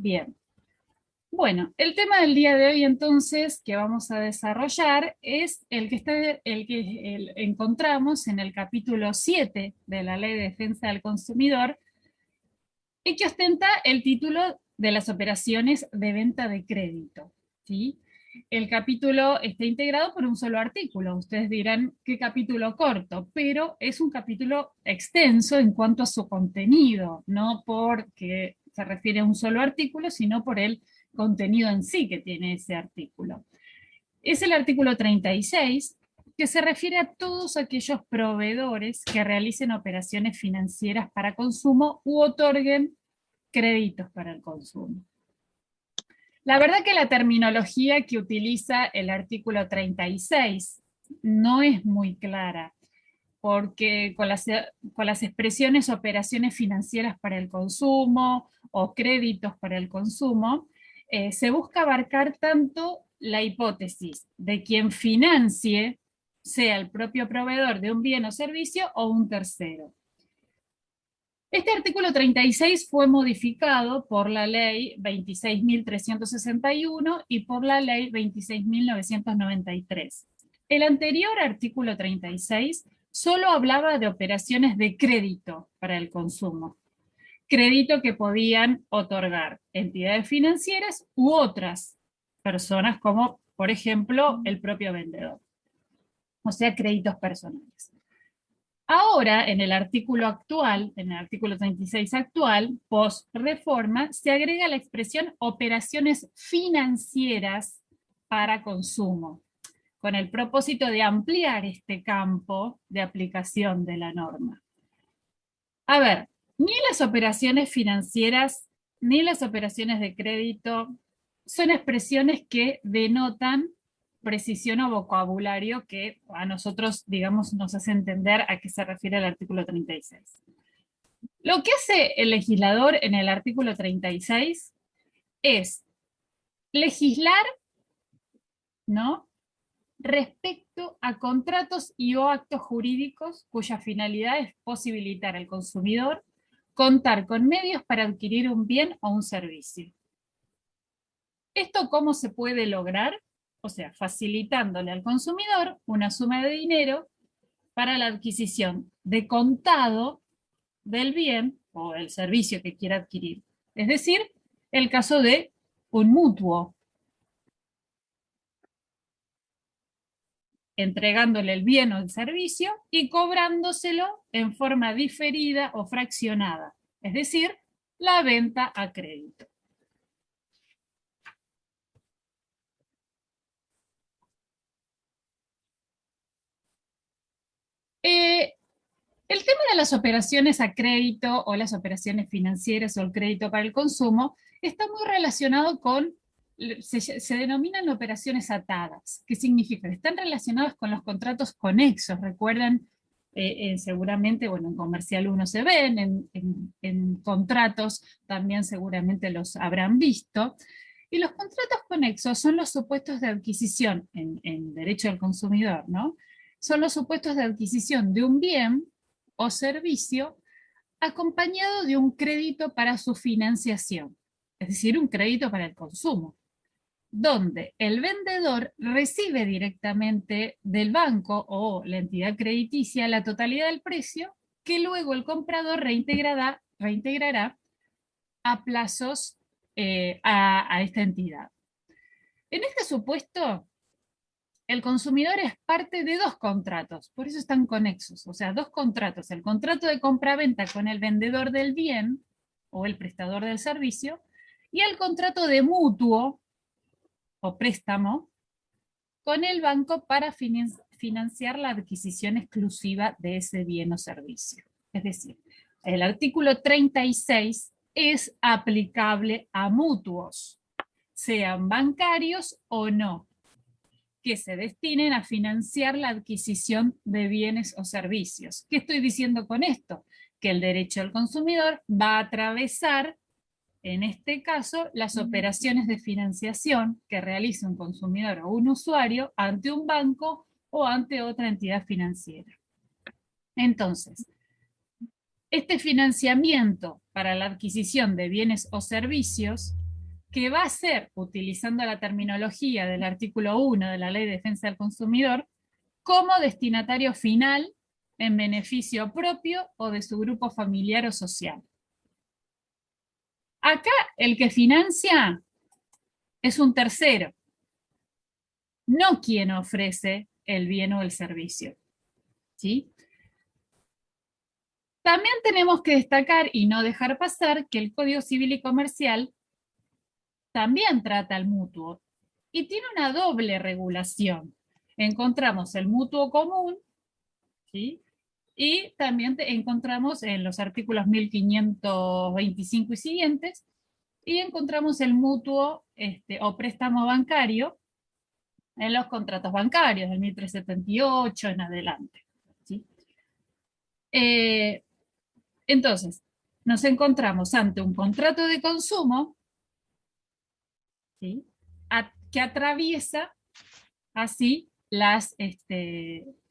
Bien. Bueno, el tema del día de hoy entonces que vamos a desarrollar es encontramos en el capítulo 7 de la Ley de Defensa del Consumidor y que ostenta el título de las operaciones de venta de crédito, ¿sí? El capítulo está integrado por un solo artículo. Ustedes dirán qué capítulo corto, pero es un capítulo extenso en cuanto a su contenido, no porque se refiere a un solo artículo, sino por el contenido en sí que tiene ese artículo. Es el artículo 36, que se refiere a todos aquellos proveedores que realicen operaciones financieras para consumo u otorguen créditos para el consumo. La verdad que la terminología que utiliza el artículo 36 no es muy clara, porque con las expresiones operaciones financieras para el consumo o créditos para el consumo, se busca abarcar tanto la hipótesis de quien financie, sea el propio proveedor de un bien o servicio o un tercero. Este artículo 36 fue modificado por la ley 26.361 y por la ley 26.993. El anterior artículo 36 solo hablaba de operaciones de crédito para el consumo, crédito que podían otorgar entidades financieras u otras personas como, por ejemplo, el propio vendedor, o sea, créditos personales. Ahora, en el artículo actual, en el artículo 36 actual, post reforma, se agrega la expresión operaciones financieras para consumo, con el propósito de ampliar este campo de aplicación de la norma. A ver, ni las operaciones financieras ni las operaciones de crédito son expresiones que denotan precisión o vocabulario que a nosotros, digamos, nos hace entender a qué se refiere el artículo 36. Lo que hace el legislador en el artículo 36 es legislar, ¿no?, respecto a contratos y o actos jurídicos cuya finalidad es posibilitar al consumidor contar con medios para adquirir un bien o un servicio. ¿Esto cómo se puede lograr? O sea, facilitándole al consumidor una suma de dinero para la adquisición de contado del bien o el servicio que quiera adquirir. Es decir, el caso de un mutuo, entregándole el bien o el servicio y cobrándoselo en forma diferida o fraccionada, es decir, la venta a crédito. El tema de las operaciones a crédito o las operaciones financieras o el crédito para el consumo está muy relacionado con, se denominan operaciones atadas. ¿Qué significa? Están relacionadas con los contratos conexos. Recuerdan, seguramente, bueno, en comercial uno se ven, en contratos también seguramente los habrán visto. Y los contratos conexos son los supuestos de adquisición en derecho del consumidor, ¿no? Son los supuestos de adquisición de un bien o servicio acompañado de un crédito para su financiación, es decir, un crédito para el consumo, donde el vendedor recibe directamente del banco o la entidad crediticia la totalidad del precio que luego el comprador reintegrará a plazos a esta entidad. En este supuesto, el consumidor es parte de dos contratos, por eso están conexos, o sea, dos contratos, el contrato de compra-venta con el vendedor del bien o el prestador del servicio y el contrato de mutuo o préstamo con el banco para financiar la adquisición exclusiva de ese bien o servicio. Es decir, el artículo 36 es aplicable a mutuos, sean bancarios o no, que se destinen a financiar la adquisición de bienes o servicios. ¿Qué estoy diciendo con esto? Que el derecho del consumidor va a atravesar, en este caso, las operaciones de financiación que realiza un consumidor o un usuario ante un banco o ante otra entidad financiera. Entonces, este financiamiento para la adquisición de bienes o servicios que va a ser, utilizando la terminología del artículo 1 de la Ley de Defensa del Consumidor, como destinatario final en beneficio propio o de su grupo familiar o social. Acá el que financia es un tercero, no quien ofrece el bien o el servicio. ¿Sí? También tenemos que destacar y no dejar pasar que el Código Civil y Comercial también trata al mutuo y tiene una doble regulación. Encontramos el mutuo común, ¿sí? Y también encontramos en los artículos 1525 y siguientes, y encontramos el mutuo o préstamo bancario en los contratos bancarios del 1378 en adelante. ¿Sí? Entonces, nos encontramos ante un contrato de consumo, ¿sí? Que atraviesa así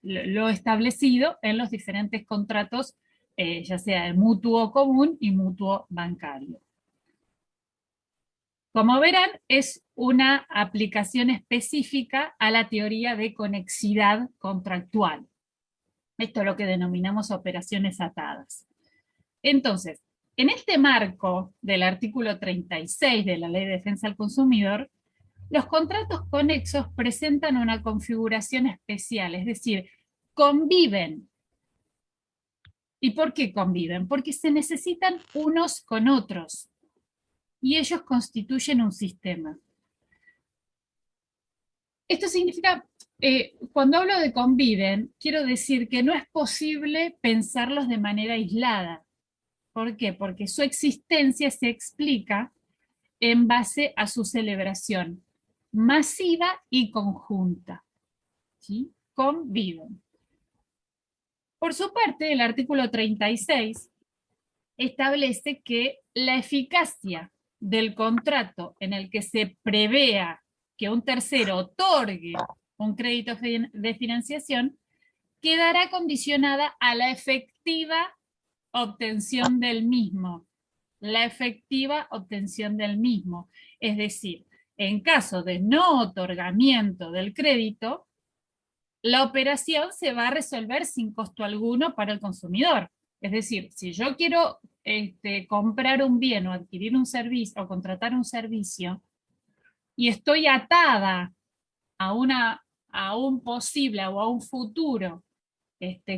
lo establecido en los diferentes contratos, ya sea de mutuo común y mutuo bancario. Como verán, es una aplicación específica a la teoría de conexidad contractual. Esto es lo que denominamos operaciones atadas. Entonces, en este marco del artículo 36 de la Ley de Defensa del Consumidor, los contratos conexos presentan una configuración especial, es decir, conviven. ¿Y por qué conviven? Porque se necesitan unos con otros y ellos constituyen un sistema. Esto significa, cuando hablo de conviven, quiero decir que no es posible pensarlos de manera aislada. ¿Por qué? Porque su existencia se explica en base a su celebración masiva y conjunta. ¿Sí? Conviven. Por su parte, el artículo 36 establece que la eficacia del contrato en el que se prevea que un tercero otorgue un crédito de financiación quedará condicionada a la efectiva obtención del mismo. La efectiva obtención del mismo. Es decir, en caso de no otorgamiento del crédito, la operación se va a resolver sin costo alguno para el consumidor. Es decir, si yo quiero comprar un bien o adquirir un servicio o contratar un servicio y estoy atada a un posible o a un futuro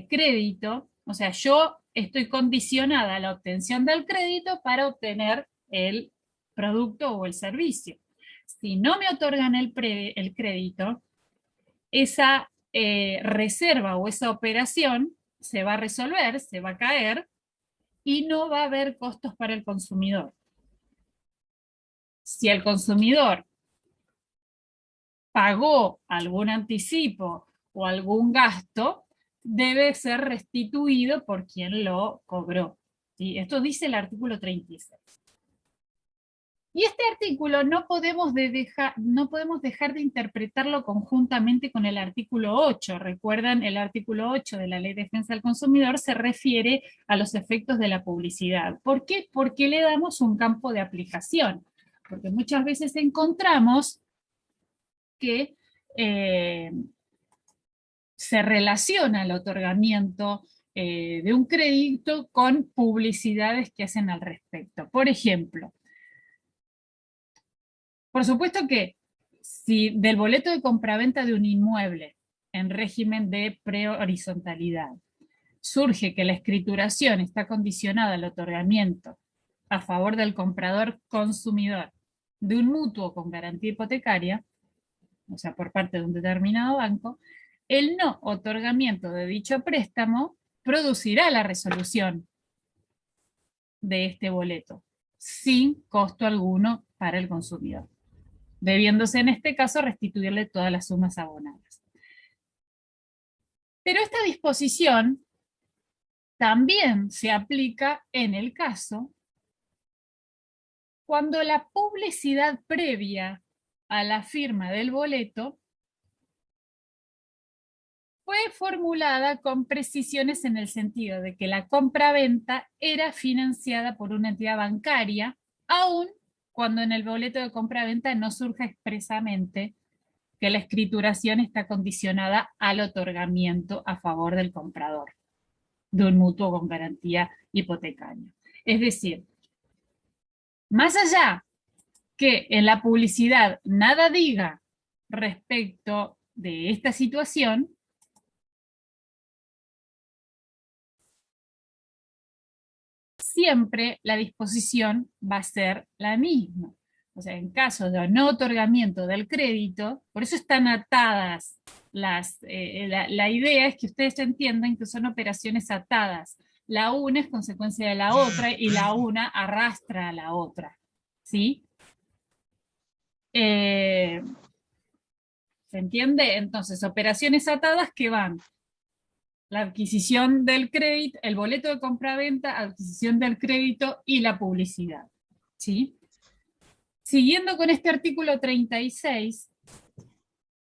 crédito, o sea, yo estoy condicionada a la obtención del crédito para obtener el producto o el servicio. Si no me otorgan el crédito, esa reserva o esa operación se va a resolver, se va a caer y no va a haber costos para el consumidor. Si el consumidor pagó algún anticipo o algún gasto, debe ser restituido por quien lo cobró. ¿Sí? Esto dice el artículo 36. Y este artículo no podemos dejar de interpretarlo conjuntamente con el artículo 8. Recuerdan, el artículo 8 de la Ley de Defensa del Consumidor se refiere a los efectos de la publicidad. ¿Por qué? Porque le damos un campo de aplicación. Porque muchas veces encontramos que se relaciona el otorgamiento de un crédito con publicidades que hacen al respecto. Por ejemplo, por supuesto que si del boleto de compraventa de un inmueble en régimen de prehorizontalidad surge que la escrituración está condicionada al otorgamiento a favor del comprador consumidor de un mutuo con garantía hipotecaria, o sea, por parte de un determinado banco, el no otorgamiento de dicho préstamo producirá la resolución de este boleto sin costo alguno para el consumidor, debiéndose en este caso restituirle todas las sumas abonadas. Pero esta disposición también se aplica en el caso cuando la publicidad previa a la firma del boleto fue formulada con precisiones en el sentido de que la compra-venta era financiada por una entidad bancaria, aún cuando en el boleto de compra-venta no surja expresamente que la escrituración está condicionada al otorgamiento a favor del comprador de un mutuo con garantía hipotecaria. Es decir, más allá que en la publicidad nada diga respecto de esta situación, siempre la disposición va a ser la misma. O sea, en caso de no otorgamiento del crédito, por eso están atadas la idea es que ustedes entiendan que son operaciones atadas. La una es consecuencia de la otra y la una arrastra a la otra. ¿Sí? ¿Se entiende? Entonces, operaciones atadas que van la adquisición del crédito, el boleto de compra-venta, adquisición del crédito y la publicidad. ¿Sí? Siguiendo con este artículo 36,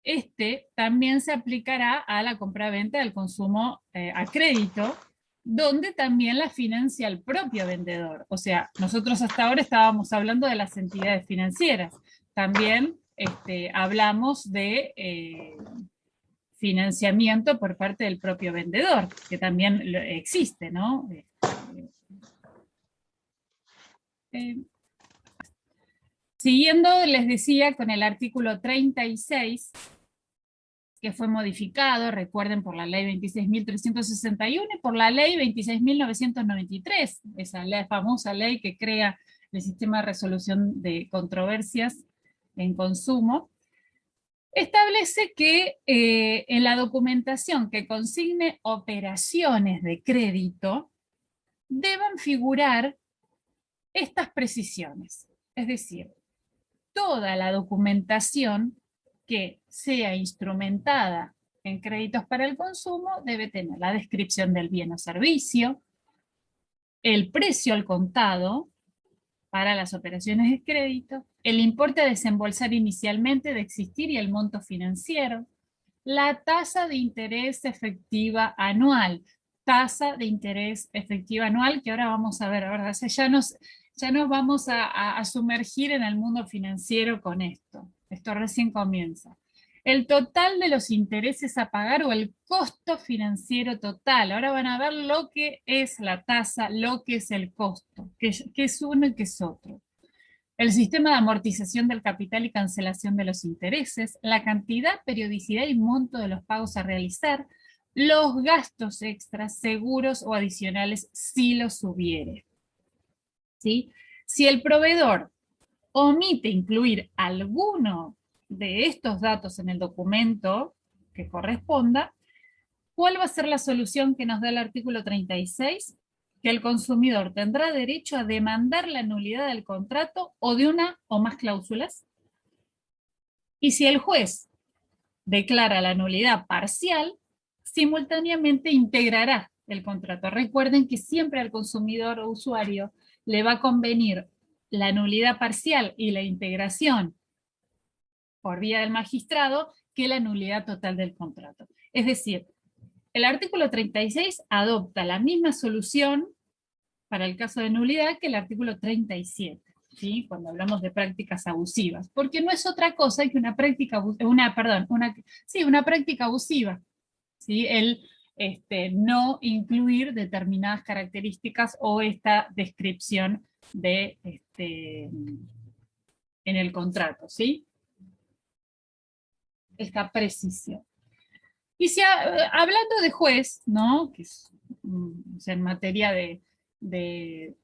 este también se aplicará a la compra-venta del consumo a crédito, donde también la financia el propio vendedor. O sea, nosotros hasta ahora estábamos hablando de las entidades financieras. También hablamos de financiamiento por parte del propio vendedor, que también existe, ¿no? Siguiendo, les decía, con el artículo 36, que fue modificado, recuerden, por la ley 26.361 y por la ley 26.993, esa famosa ley que crea el sistema de resolución de controversias en consumo, establece que en la documentación que consigne operaciones de crédito deben figurar estas precisiones. Es decir, toda la documentación que sea instrumentada en créditos para el consumo debe tener la descripción del bien o servicio, el precio al contado para las operaciones de crédito, el importe a desembolsar inicialmente de existir y el monto financiero, la tasa de interés efectiva anual, tasa de interés efectiva anual, que ahora vamos a ver, ¿verdad? O sea, ya nos vamos a sumergir en el mundo financiero con esto. Esto recién comienza. El total de los intereses a pagar o el costo financiero total. Ahora van a ver lo que es la tasa, lo que es el costo, qué es uno y qué es otro. El sistema de amortización del capital y cancelación de los intereses, la cantidad, periodicidad y monto de los pagos a realizar, los gastos extras, seguros o adicionales si los hubiere. ¿Sí? Si el proveedor omite incluir alguno de estos datos en el documento que corresponda, ¿cuál va a ser la solución que nos da el artículo 36? Que el consumidor tendrá derecho a demandar la nulidad del contrato o de una o más cláusulas. Y si el juez declara la nulidad parcial, simultáneamente integrará el contrato. Recuerden que siempre al consumidor o usuario le va a convenir la nulidad parcial y la integración por vía del magistrado que la nulidad total del contrato. Es decir, el artículo 36 adopta la misma solución para el caso de nulidad que el artículo 37, ¿sí? Cuando hablamos de prácticas abusivas, porque no es otra cosa que una práctica, una práctica abusiva, ¿sí? El no incluir determinadas características o esta descripción de, en el contrato, ¿sí? Esta precisión. Y si hablando de juez, ¿no? Que es, o sea, en materia de, de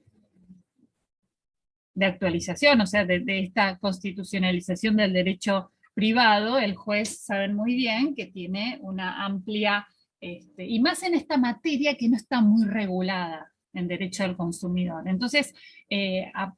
actualización, o sea, de esta constitucionalización del derecho privado, el juez saben muy bien que tiene una amplia, y más en esta materia que no está muy regulada en derecho del consumidor. Entonces,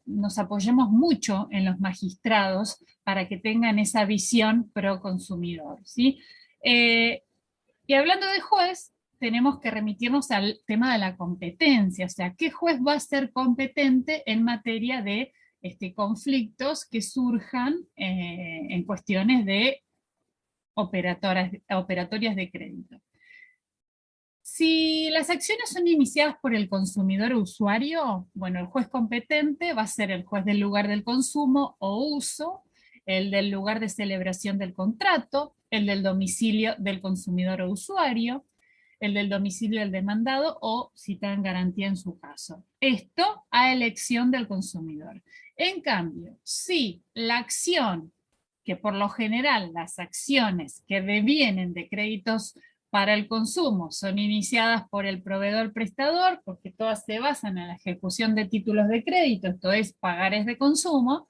nos apoyamos mucho en los magistrados para que tengan esa visión pro consumidor, ¿sí? Y hablando de juez, tenemos que remitirnos al tema de la competencia, o sea, ¿qué juez va a ser competente en materia de conflictos que surjan en cuestiones de operatorias de crédito? Si las acciones son iniciadas por el consumidor o usuario, bueno, el juez competente va a ser el juez del lugar del consumo o uso, el del lugar de celebración del contrato, el del domicilio del consumidor o usuario, el del domicilio del demandado o si está en garantía en su caso. Esto a elección del consumidor. En cambio, si la acción, que por lo general las acciones que devienen de créditos para el consumo son iniciadas por el proveedor prestador, porque todas se basan en la ejecución de títulos de crédito, esto es, pagares de consumo,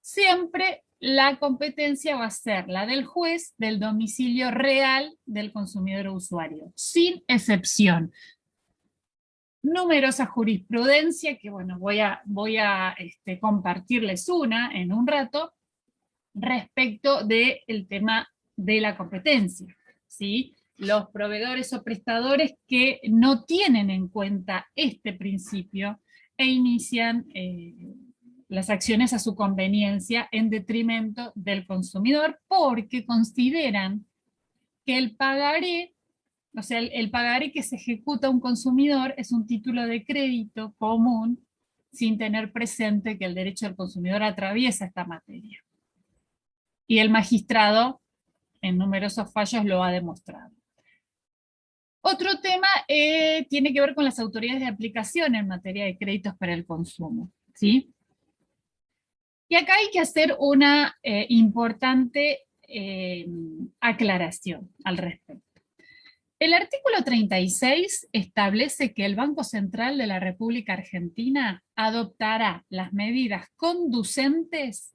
siempre la competencia va a ser la del juez del domicilio real del consumidor o usuario, sin excepción. Numerosa jurisprudencia, que bueno, voy a compartirles una en un rato, respecto del tema de la competencia, ¿sí? Los proveedores o prestadores que no tienen en cuenta este principio e inician las acciones a su conveniencia en detrimento del consumidor porque consideran que el pagaré, o sea, el pagaré que se ejecuta a un consumidor es un título de crédito común sin tener presente que el derecho del consumidor atraviesa esta materia. Y el magistrado en numerosos fallos lo ha demostrado. Otro tema tiene que ver con las autoridades de aplicación en materia de créditos para el consumo, ¿sí? Y acá hay que hacer una importante aclaración al respecto. El artículo 36 establece que el Banco Central de la República Argentina adoptará las medidas conducentes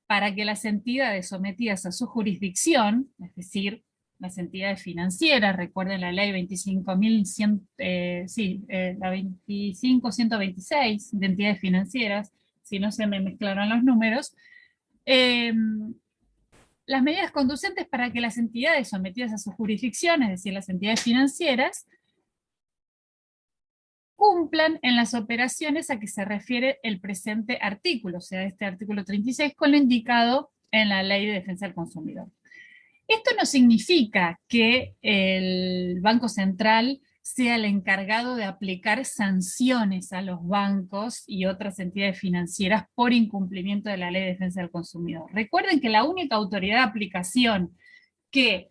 para que las entidades sometidas a su jurisdicción, es decir, las entidades financieras, recuerden la ley 25.100, la 25.126 de entidades financieras, si no se me mezclaron los números, las medidas conducentes para que las entidades sometidas a su jurisdicción, es decir, las entidades financieras, cumplan en las operaciones a que se refiere el presente artículo, o sea, este artículo 36, con lo indicado en la Ley de Defensa del Consumidor. Esto no significa que el Banco Central sea el encargado de aplicar sanciones a los bancos y otras entidades financieras por incumplimiento de la Ley de Defensa del Consumidor. Recuerden que la única autoridad de aplicación que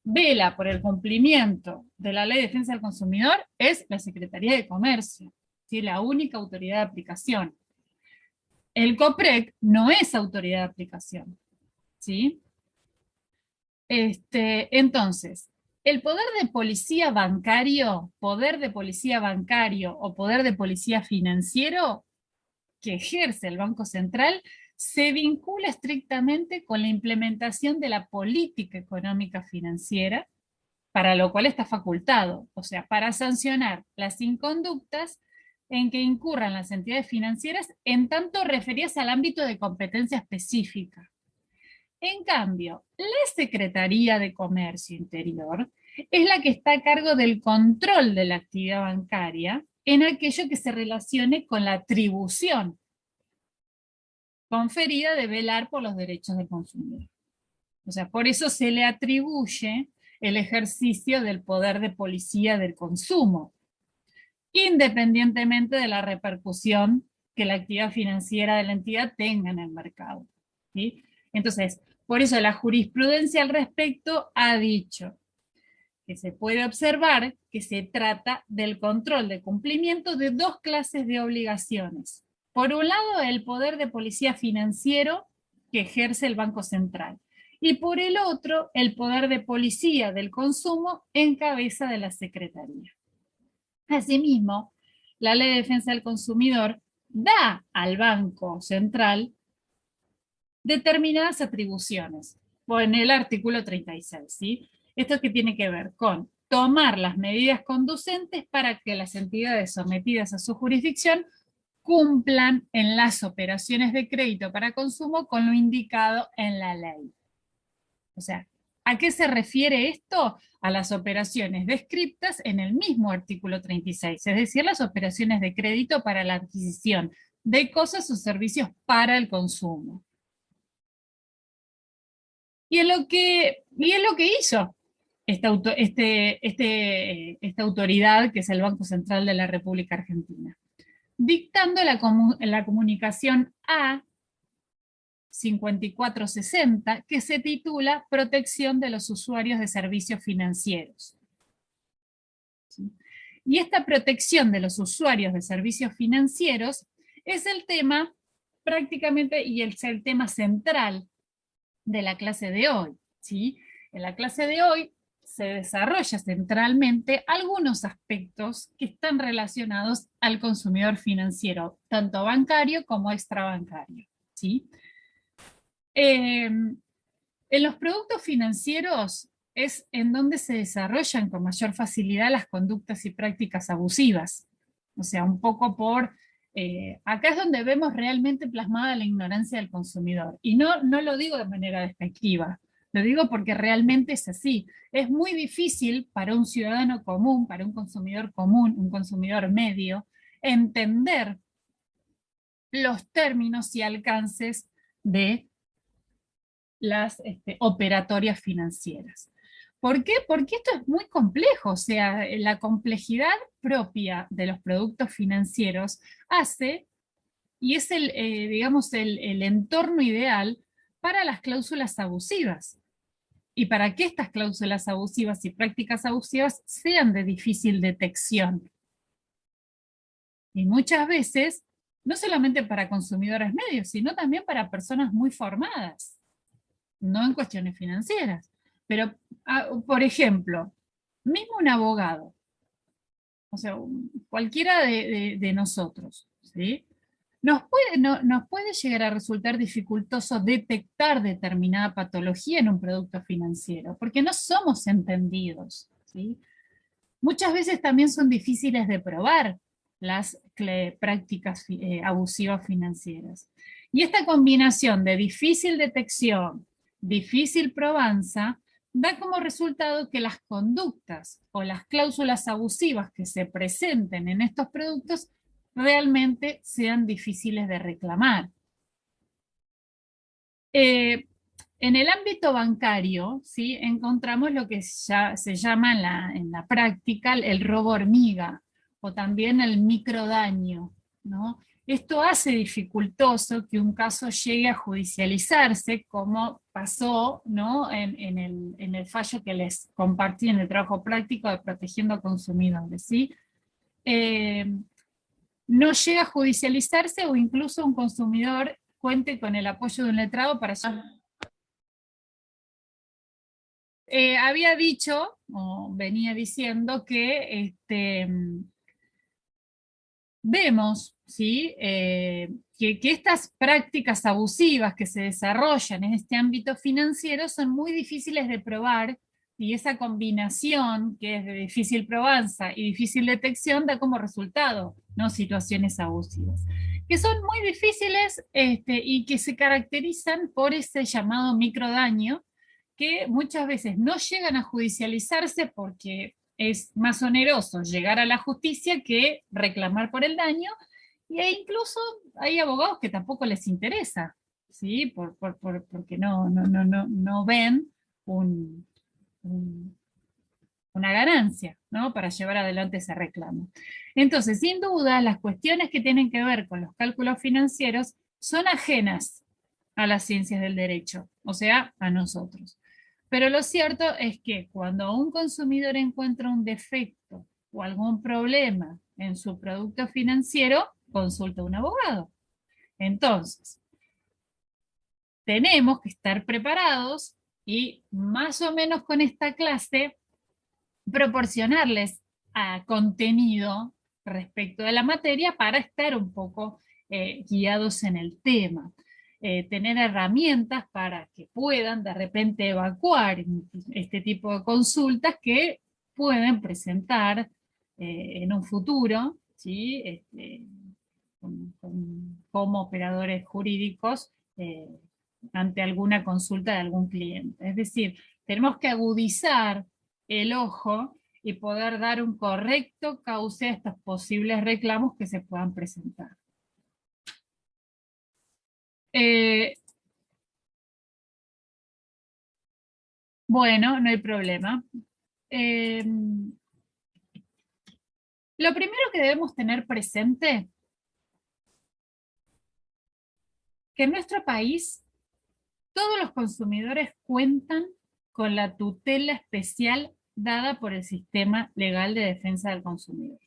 vela por el cumplimiento de la Ley de Defensa del Consumidor es la Secretaría de Comercio, ¿sí? La única autoridad de aplicación. El COPREC no es autoridad de aplicación, ¿sí? Entonces, el poder de policía bancario o poder de policía financiero que ejerce el Banco Central se vincula estrictamente con la implementación de la política económica financiera, para lo cual está facultado, o sea, para sancionar las inconductas en que incurran las entidades financieras en tanto referidas al ámbito de competencia específica. En cambio, la Secretaría de Comercio Interior es la que está a cargo del control de la actividad bancaria en aquello que se relacione con la atribución conferida de velar por los derechos del consumidor. O sea, por eso se le atribuye el ejercicio del poder de policía del consumo, independientemente de la repercusión que la actividad financiera de la entidad tenga en el mercado, ¿sí? Entonces, por eso la jurisprudencia al respecto ha dicho que se puede observar que se trata del control de cumplimiento de dos clases de obligaciones. Por un lado, el poder de policía financiero que ejerce el Banco Central, y por el otro, el poder de policía del consumo en cabeza de la Secretaría. Asimismo, la Ley de Defensa del Consumidor da al Banco Central determinadas atribuciones, en el artículo 36, ¿sí? Esto que tiene que ver con tomar las medidas conducentes para que las entidades sometidas a su jurisdicción cumplan en las operaciones de crédito para consumo con lo indicado en la ley. O sea, ¿a qué se refiere esto? A las operaciones descritas en el mismo artículo 36, es decir, las operaciones de crédito para la adquisición de cosas o servicios para el consumo. Y es lo que hizo esta autoridad que es el Banco Central de la República Argentina, dictando la comunicación A 5460, que se titula Protección de los usuarios de servicios financieros. ¿Sí? Y esta protección de los usuarios de servicios financieros es el tema prácticamente y es el tema central de la clase de hoy. ¿Sí? En la clase de hoy se desarrolla centralmente algunos aspectos que están relacionados al consumidor financiero, tanto bancario como extrabancario. ¿Sí? En los productos financieros es en donde se desarrollan con mayor facilidad las conductas y prácticas abusivas. O sea, un poco acá es donde vemos realmente plasmada la ignorancia del consumidor. Y no lo digo de manera despectiva, lo digo porque realmente es así. Es muy difícil para un ciudadano común, para un común, un consumidor medio, entender los términos y alcances de las operatorias financieras. ¿Por qué? Porque esto es muy complejo, o sea, la complejidad propia de los productos financieros hace, y es digamos, el entorno ideal para las cláusulas abusivas, y para que estas cláusulas abusivas y prácticas abusivas sean de difícil detección. Y muchas veces, no solamente para consumidores medios, sino también para personas muy formadas, no en cuestiones financieras. Pero, por ejemplo, mismo un abogado, o sea, cualquiera de nosotros, ¿sí? Nos puede llegar a resultar dificultoso detectar determinada patología en un producto financiero, porque no somos entendidos, ¿sí? Muchas veces también son difíciles de probar las prácticas abusivas financieras. Y esta combinación de difícil detección, difícil probanza, da como resultado que las conductas o las cláusulas abusivas que se presenten en estos productos realmente sean difíciles de reclamar. Eh, en el ámbito bancario, ¿sí? Encontramos lo que ya se llama en la práctica el robo hormiga o también el microdaño, ¿no? Esto hace dificultoso que un caso llegue a judicializarse, como pasó, ¿no? En el fallo que les compartí en el trabajo práctico de Protegiendo a Consumidores, ¿sí? Eh, no llega a judicializarse o incluso un consumidor cuente con el apoyo de un letrado para había dicho, o venía diciendo, que vemos, ¿sí? Que estas prácticas abusivas que se desarrollan en este ámbito financiero son muy difíciles de probar y esa combinación que es de difícil probanza y difícil detección da como resultado, ¿no? Situaciones abusivas, que son muy difíciles y que se caracterizan por ese llamado microdaño que muchas veces no llegan a judicializarse porque es más oneroso llegar a la justicia que reclamar por el daño, incluso hay abogados que tampoco les interesa, ¿sí? Porque no ven un, un, una ganancia, ¿no? Para llevar adelante ese reclamo. Entonces, sin duda, las cuestiones que tienen que ver con los cálculos financieros son ajenas a las ciencias del derecho, o sea, a nosotros. Pero lo cierto es que cuando un consumidor encuentra un defecto o algún problema en su producto financiero, consulta a un abogado. Entonces, tenemos que estar preparados y más o menos con esta clase proporcionarles contenido respecto de la materia para estar un poco guiados en el tema. Tener herramientas para que puedan de repente evacuar este tipo de consultas que pueden presentar en un futuro, ¿sí? Como operadores jurídicos ante alguna consulta de algún cliente. Es decir, tenemos que agudizar el ojo y poder dar un correcto cauce a estos posibles reclamos que se puedan presentar. Eh, bueno, no hay problema. lo primero que debemos tener presente, que en nuestro país todos los consumidores cuentan con la tutela especial dada por el Sistema Legal de Defensa del Consumidor.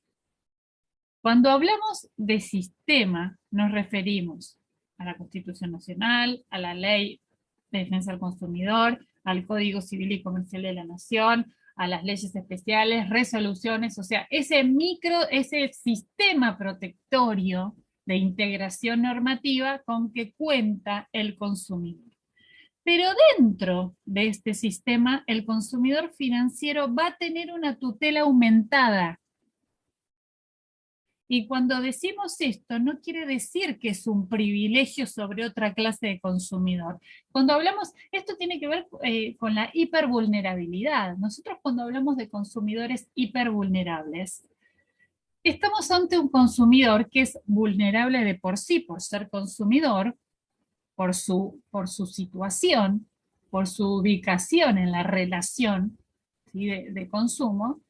Cuando hablamos de sistema, nos referimos a la Constitución Nacional, a la Ley de Defensa del Consumidor, al Código Civil y Comercial de la Nación, a las leyes especiales, resoluciones, o sea, ese sistema protectorio de integración normativa con que cuenta el consumidor. Pero dentro de este sistema, el consumidor financiero va a tener una tutela aumentada. Y cuando decimos esto, no quiere decir que es un privilegio sobre otra clase de consumidor. Cuando hablamos, esto tiene que ver con la hipervulnerabilidad. Nosotros cuando hablamos de consumidores hipervulnerables, estamos ante un consumidor que es vulnerable de por sí, por ser consumidor, por su situación, por su ubicación en la relación, ¿sí?, de consumo.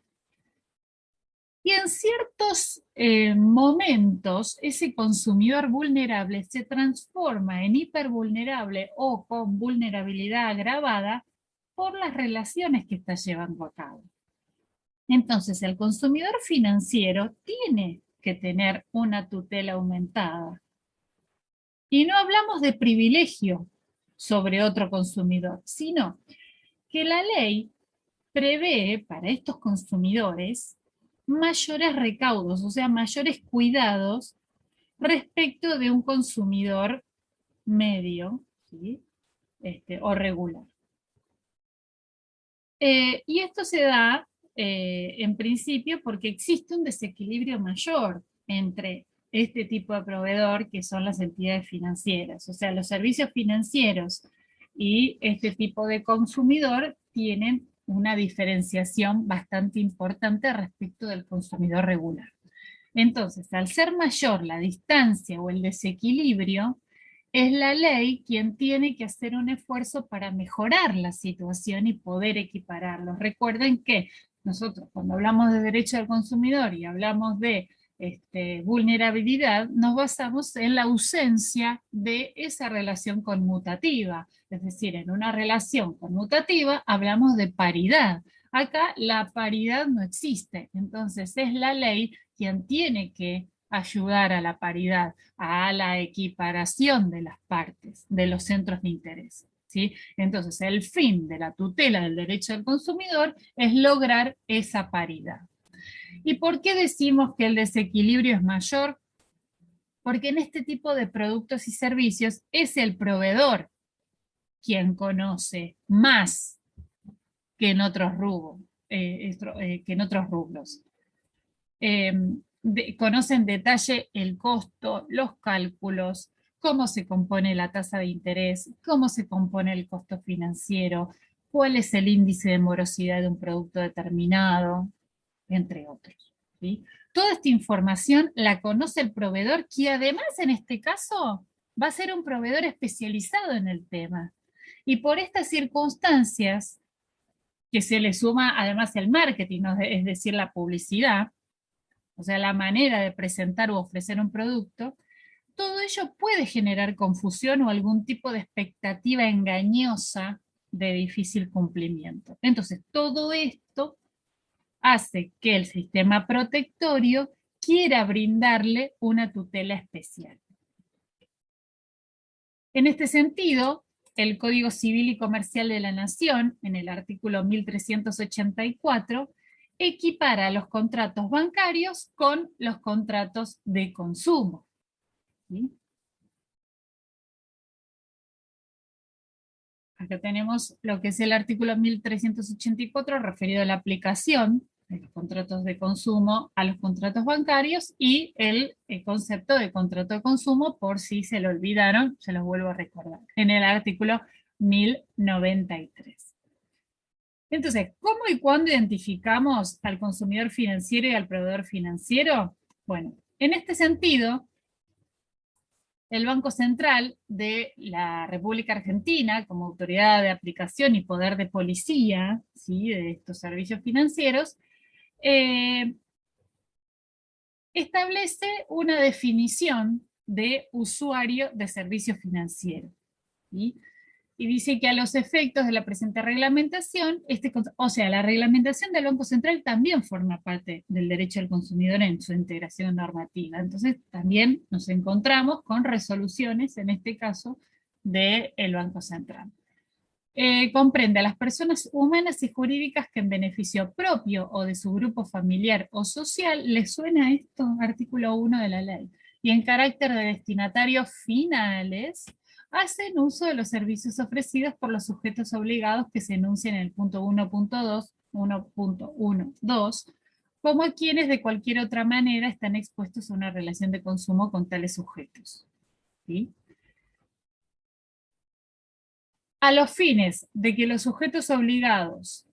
Y en ciertos momentos, ese consumidor vulnerable se transforma en hipervulnerable o con vulnerabilidad agravada por las relaciones que está llevando a cabo. Entonces, el consumidor financiero tiene que tener una tutela aumentada. Y no hablamos de privilegio sobre otro consumidor, sino que la ley prevé para estos consumidores mayores recaudos, o sea, mayores cuidados respecto de un consumidor medio, ¿sí?, o regular. Y esto se da en principio porque existe un desequilibrio mayor entre este tipo de proveedor que son las entidades financieras, o sea, los servicios financieros y este tipo de consumidor tienen una diferenciación bastante importante respecto del consumidor regular. Entonces, al ser mayor la distancia o el desequilibrio, es la ley quien tiene que hacer un esfuerzo para mejorar la situación y poder equipararlos. Recuerden que nosotros cuando hablamos de derecho del consumidor y hablamos de vulnerabilidad, nos basamos en la ausencia de esa relación conmutativa. Es decir, en una relación conmutativa hablamos de paridad. Acá la paridad no existe, entonces es la ley quien tiene que ayudar a la paridad, a la equiparación de las partes, de los centros de interés, ¿sí? Entonces, el fin de la tutela del derecho del consumidor es lograr esa paridad. ¿Y por qué decimos que el desequilibrio es mayor? Porque en este tipo de productos y servicios es el proveedor quien conoce más que en otros rubros. Conoce en detalle el costo, los cálculos, cómo se compone la tasa de interés, cómo se compone el costo financiero, cuál es el índice de morosidad de un producto determinado, entre otros, ¿sí? Toda esta información la conoce el proveedor, que además en este caso va a ser un proveedor especializado en el tema. Y por estas circunstancias, que se le suma además el marketing, ¿no?, es decir, la publicidad, o sea, la manera de presentar o ofrecer un producto, todo ello puede generar confusión o algún tipo de expectativa engañosa de difícil cumplimiento. Entonces, todo esto hace que el sistema protectorio quiera brindarle una tutela especial. En este sentido, el Código Civil y Comercial de la Nación, en el artículo 1384, equipara los contratos bancarios con los contratos de consumo, ¿sí? Acá tenemos lo que es el artículo 1384 referido a la aplicación de los contratos de consumo a los contratos bancarios y el concepto de contrato de consumo, por si se lo olvidaron, se los vuelvo a recordar, en el artículo 1093. Entonces, ¿cómo y cuándo identificamos al consumidor financiero y al proveedor financiero? Bueno, en este sentido, el Banco Central de la República Argentina, como autoridad de aplicación y poder de policía, ¿sí?, de estos servicios financieros, establece una definición de usuario de servicio financiero, ¿sí? Y dice que a los efectos de la presente reglamentación, o sea, la reglamentación del Banco Central también forma parte del derecho al consumidor en su integración normativa. Entonces, también nos encontramos con resoluciones, en este caso, del Banco Central. Comprende a las personas humanas y jurídicas que en beneficio propio o de su grupo familiar o social, les suena esto, artículo 1 de la ley, y en carácter de destinatarios finales, hacen uso de los servicios ofrecidos por los sujetos obligados que se enuncian en el punto 1.2, 1.12, como a quienes de cualquier otra manera están expuestos a una relación de consumo con tales sujetos, ¿sí? A los fines de que los sujetos obligados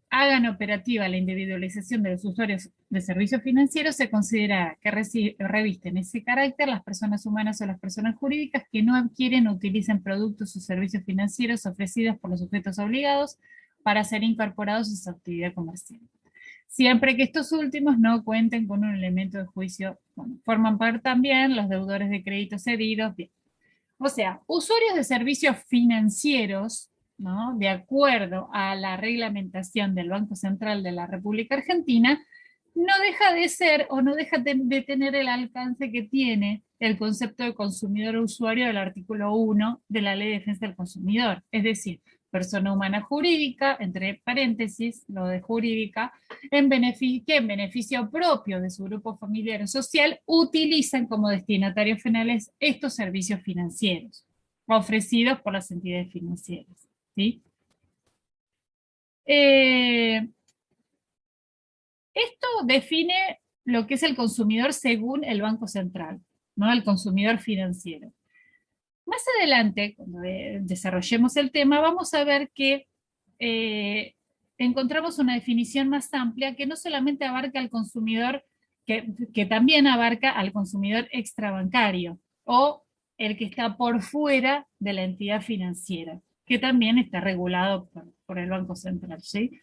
hagan operativa la individualización de los usuarios de servicios financieros, se considera que revisten ese carácter las personas humanas o las personas jurídicas que no adquieren o utilicen productos o servicios financieros ofrecidos por los sujetos obligados para ser incorporados a su actividad comercial, siempre que estos últimos no cuenten con un elemento de juicio. Bueno, forman parte también los deudores de créditos cedidos. Bien. O sea, usuarios de servicios financieros, ¿no?, de acuerdo a la reglamentación del Banco Central de la República Argentina, no deja de ser o no deja de tener el alcance que tiene el concepto de consumidor o usuario del artículo 1 de la Ley de Defensa del Consumidor. Es decir, persona humana jurídica, entre paréntesis, lo de jurídica, que en beneficio propio de su grupo familiar o social utilizan como destinatarios finales estos servicios financieros ofrecidos por las entidades financieras, ¿sí? Esto define lo que es el consumidor según el Banco Central, ¿no?, el consumidor financiero. Más adelante, cuando desarrollemos el tema, vamos a ver que encontramos una definición más amplia que no solamente abarca al consumidor, que también abarca al consumidor extrabancario o el que está por fuera de la entidad financiera, que también está regulado por el Banco Central, ¿sí?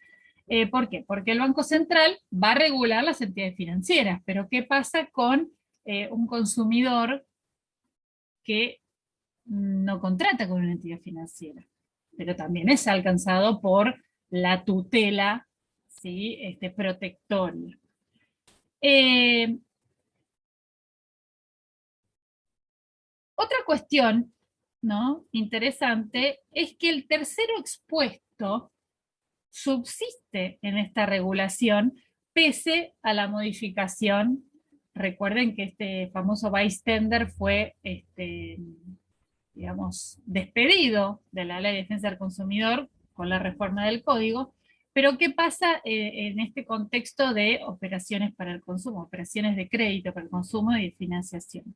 ¿Por qué? Porque el Banco Central va a regular las entidades financieras, pero ¿qué pasa con un consumidor que no contrata con una entidad financiera, pero también es alcanzado por la tutela, ¿sí?, protectoria? Otra cuestión, ¿no?, interesante es que el tercero expuesto subsiste en esta regulación pese a la modificación. Recuerden que este famoso bystander fue digamos, despedido de la Ley de Defensa del Consumidor con la reforma del Código. Pero ¿qué pasa en este contexto de operaciones para el consumo, operaciones de crédito para el consumo y de financiación?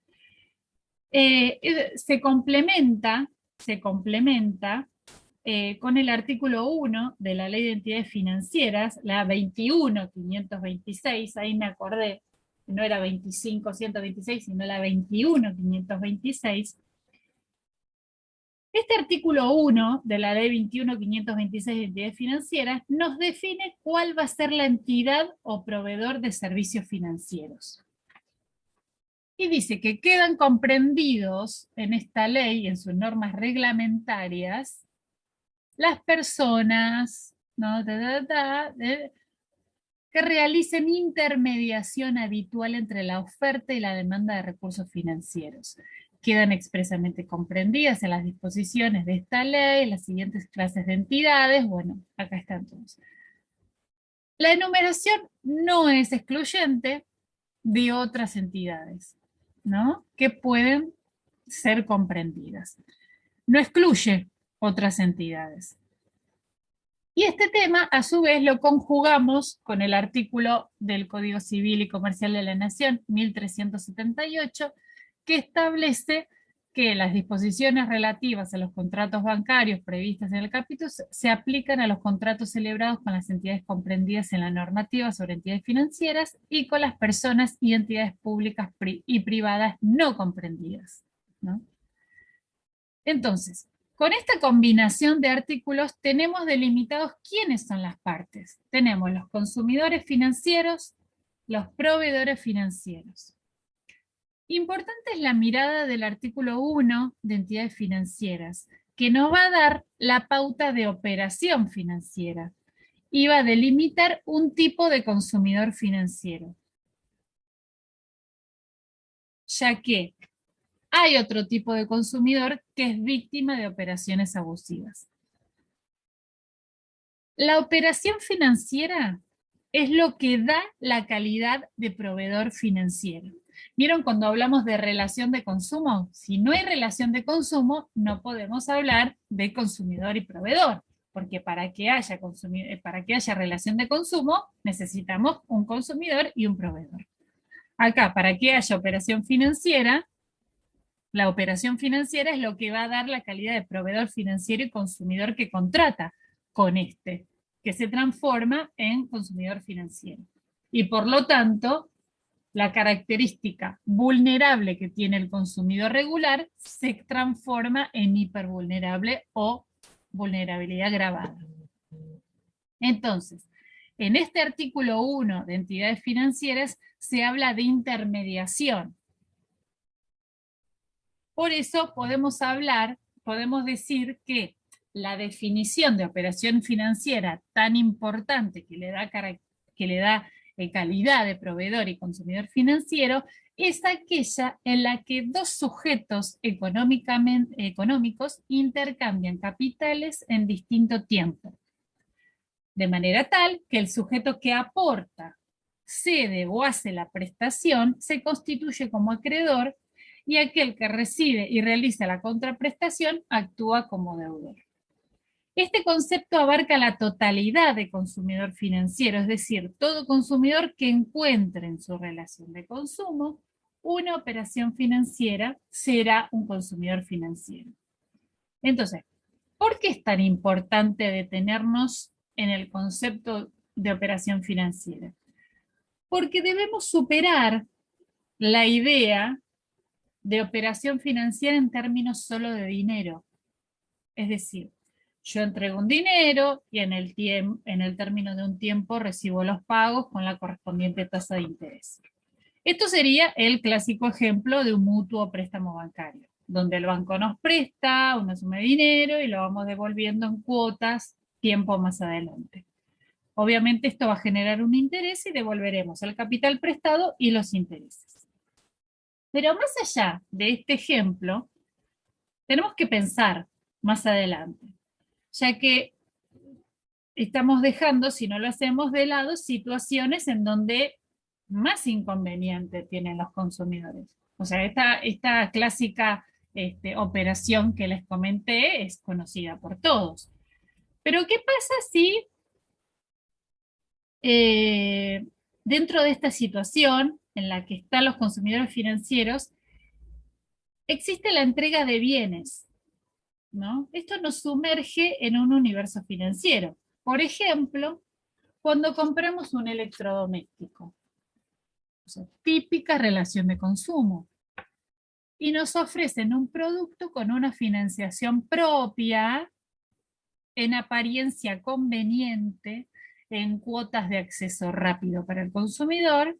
Se complementa con el artículo 1 de la Ley de Entidades Financieras, la 21.526, ahí me acordé, no era 25.126, sino la 21.526. Este artículo 1 de la Ley 21.526 de entidades financieras nos define cuál va a ser la entidad o proveedor de servicios financieros. Y dice que quedan comprendidos en esta ley, en sus normas reglamentarias, las personas, ¿no?, que realicen intermediación habitual entre la oferta y la demanda de recursos financieros. Quedan expresamente comprendidas en las disposiciones de esta ley las siguientes clases de entidades. Bueno, acá están todos. La enumeración no es excluyente de otras entidades, ¿no?, que pueden ser comprendidas. No excluye otras entidades. Y este tema, a su vez, lo conjugamos con el artículo del Código Civil y Comercial de la Nación, 1378, que establece que las disposiciones relativas a los contratos bancarios previstas en el capítulo se aplican a los contratos celebrados con las entidades comprendidas en la normativa sobre entidades financieras y con las personas y entidades públicas y privadas no comprendidas, ¿no? Entonces, con esta combinación de artículos tenemos delimitados quiénes son las partes. Tenemos los consumidores financieros, los proveedores financieros. Importante es la mirada del artículo 1 de entidades financieras, que nos va a dar la pauta de operación financiera y va a delimitar un tipo de consumidor financiero, ya que hay otro tipo de consumidor que es víctima de operaciones abusivas. La operación financiera es lo que da la calidad de proveedor financiero. ¿Vieron cuando hablamos de relación de consumo? Si no hay relación de consumo, no podemos hablar de consumidor y proveedor, porque para que haya relación de consumo, necesitamos un consumidor y un proveedor. Acá, para que haya operación financiera, la operación financiera es lo que va a dar la calidad de proveedor financiero y consumidor que contrata con este, que se transforma en consumidor financiero. Y por lo tanto, la característica vulnerable que tiene el consumidor regular se transforma en hipervulnerable o vulnerabilidad agravada. Entonces, en este artículo 1 de entidades financieras se habla de intermediación. Por eso podemos decir que la definición de operación financiera tan importante que le da calidad de proveedor y consumidor financiero es aquella en la que dos sujetos económicos intercambian capitales en distinto tiempo, de manera tal que el sujeto que aporta, cede o hace la prestación se constituye como acreedor y aquel que recibe y realiza la contraprestación actúa como deudor. Este concepto abarca la totalidad de consumidor financiero, es decir, todo consumidor que encuentre en su relación de consumo una operación financiera será un consumidor financiero. Entonces, ¿por qué es tan importante detenernos en el concepto de operación financiera? Porque debemos superar la idea de operación financiera en términos solo de dinero. Es decir, yo entrego un dinero y en el término de un tiempo recibo los pagos con la correspondiente tasa de interés. Esto sería el clásico ejemplo de un mutuo préstamo bancario, donde el banco nos presta una suma de dinero y lo vamos devolviendo en cuotas tiempo más adelante. Obviamente esto va a generar un interés y devolveremos el capital prestado y los intereses. Pero más allá de este ejemplo, tenemos que pensar más adelante, ya que estamos dejando, si no lo hacemos de lado, situaciones en donde más inconveniente tienen los consumidores. O sea, esta clásica operación que les comenté es conocida por todos. Pero ¿qué pasa si eh, dentro de esta situación en la que están los consumidores financieros existe la entrega de bienes, ¿no? Esto nos sumerge en un universo financiero. Por ejemplo, cuando compramos un electrodoméstico, o sea, típica relación de consumo, y nos ofrecen un producto con una financiación propia, en apariencia conveniente, en cuotas de acceso rápido para el consumidor,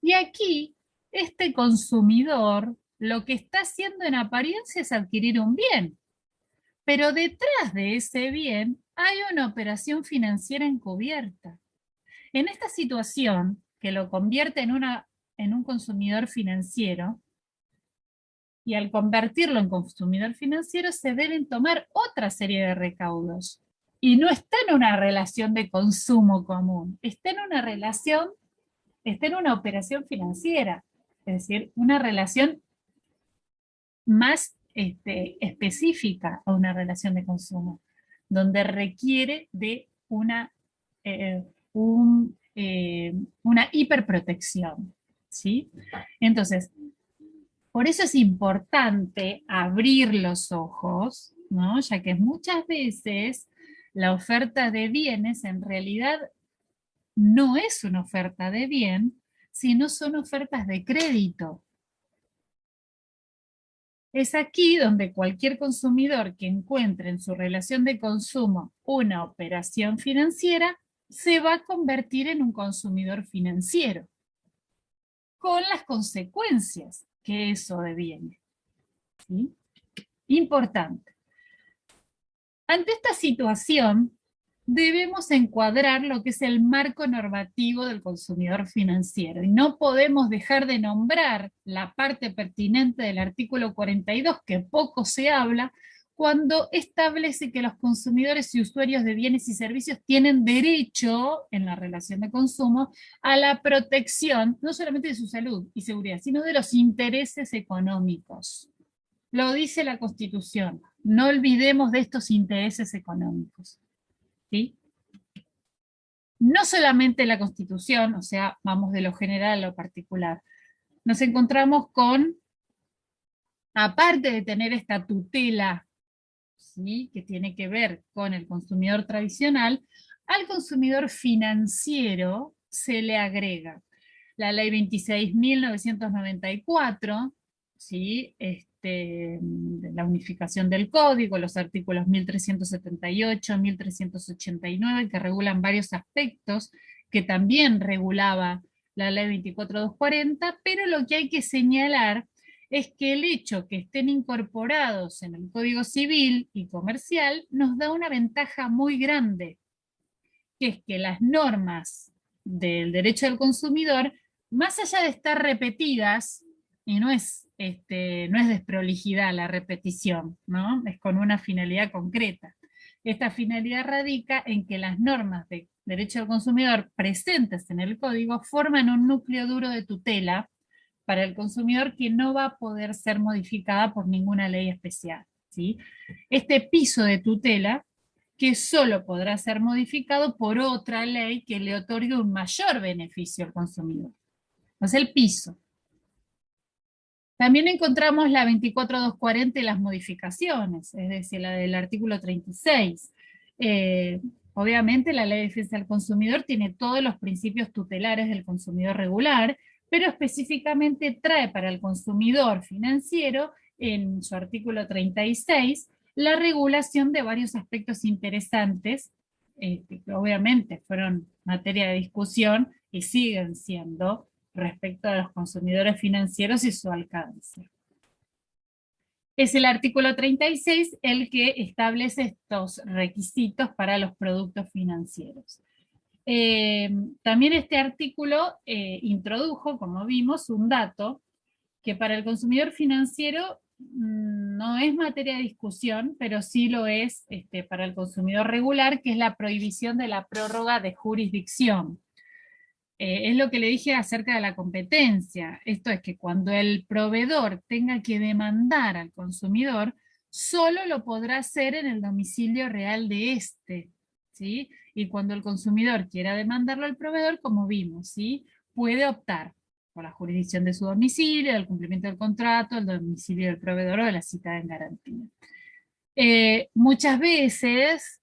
y aquí este consumidor lo que está haciendo en apariencia es adquirir un bien, pero detrás de ese bien hay una operación financiera encubierta. En esta situación, que lo convierte en un consumidor financiero, y al convertirlo en consumidor financiero se deben tomar otra serie de recaudos. Y no está en una relación de consumo común, está en una operación financiera, es decir, una relación más específica a una relación de consumo, donde requiere de eh, una hiperprotección. ¿Sí? Entonces, por eso es importante abrir los ojos, ¿no? Ya que muchas veces la oferta de bienes en realidad no es una oferta de bien, sino son ofertas de crédito. Es aquí donde cualquier consumidor que encuentre en su relación de consumo una operación financiera se va a convertir en un consumidor financiero, con las consecuencias que eso deviene. ¿Sí? Importante. Ante esta situación, debemos encuadrar lo que es el marco normativo del consumidor financiero y no podemos dejar de nombrar la parte pertinente del artículo 42, que poco se habla, cuando establece que los consumidores y usuarios de bienes y servicios tienen derecho, en la relación de consumo, a la protección no solamente de su salud y seguridad, sino de los intereses económicos. Lo dice la Constitución. No olvidemos de estos intereses económicos. ¿Sí? No solamente la Constitución, o sea, vamos de lo general a lo particular. Nos encontramos con, aparte de tener esta tutela, ¿sí?, que tiene que ver con el consumidor tradicional, al consumidor financiero se le agrega la ley 26.994, ¿sí?, la unificación del código, los artículos 1378, 1389, que regulan varios aspectos, que también regulaba la ley 24240, pero lo que hay que señalar es que el hecho que estén incorporados en el Código Civil y Comercial nos da una ventaja muy grande, que es que las normas del derecho del consumidor, más allá de estar repetidas, y no es desprolijidad la repetición, ¿no? Es con una finalidad concreta. Esta finalidad radica en que las normas de derecho del consumidor presentes en el código forman un núcleo duro de tutela para el consumidor que no va a poder ser modificada por ninguna ley especial, ¿sí? Este piso de tutela que solo podrá ser modificado por otra ley que le otorgue un mayor beneficio al consumidor. Es el piso. También encontramos la 24240 y las modificaciones, es decir, la del artículo 36. Obviamente la Ley de Defensa del Consumidor tiene todos los principios tutelares del consumidor regular, pero específicamente trae para el consumidor financiero, en su artículo 36, la regulación de varios aspectos interesantes, que obviamente fueron materia de discusión y siguen siendo respecto a los consumidores financieros y su alcance. Es el artículo 36 el que establece estos requisitos para los productos financieros. También este artículo introdujo, como vimos, un dato que para el consumidor financiero no es materia de discusión, pero sí lo es para el consumidor regular, que es la prohibición de la prórroga de jurisdicción. Es lo que le dije acerca de la competencia. Esto es que cuando el proveedor tenga que demandar al consumidor, solo lo podrá hacer en el domicilio real de este, ¿sí? Y cuando el consumidor quiera demandarlo al proveedor, como vimos, ¿sí?, puede optar por la jurisdicción de su domicilio, del cumplimiento del contrato, el domicilio del proveedor o de la cita en garantía. Muchas veces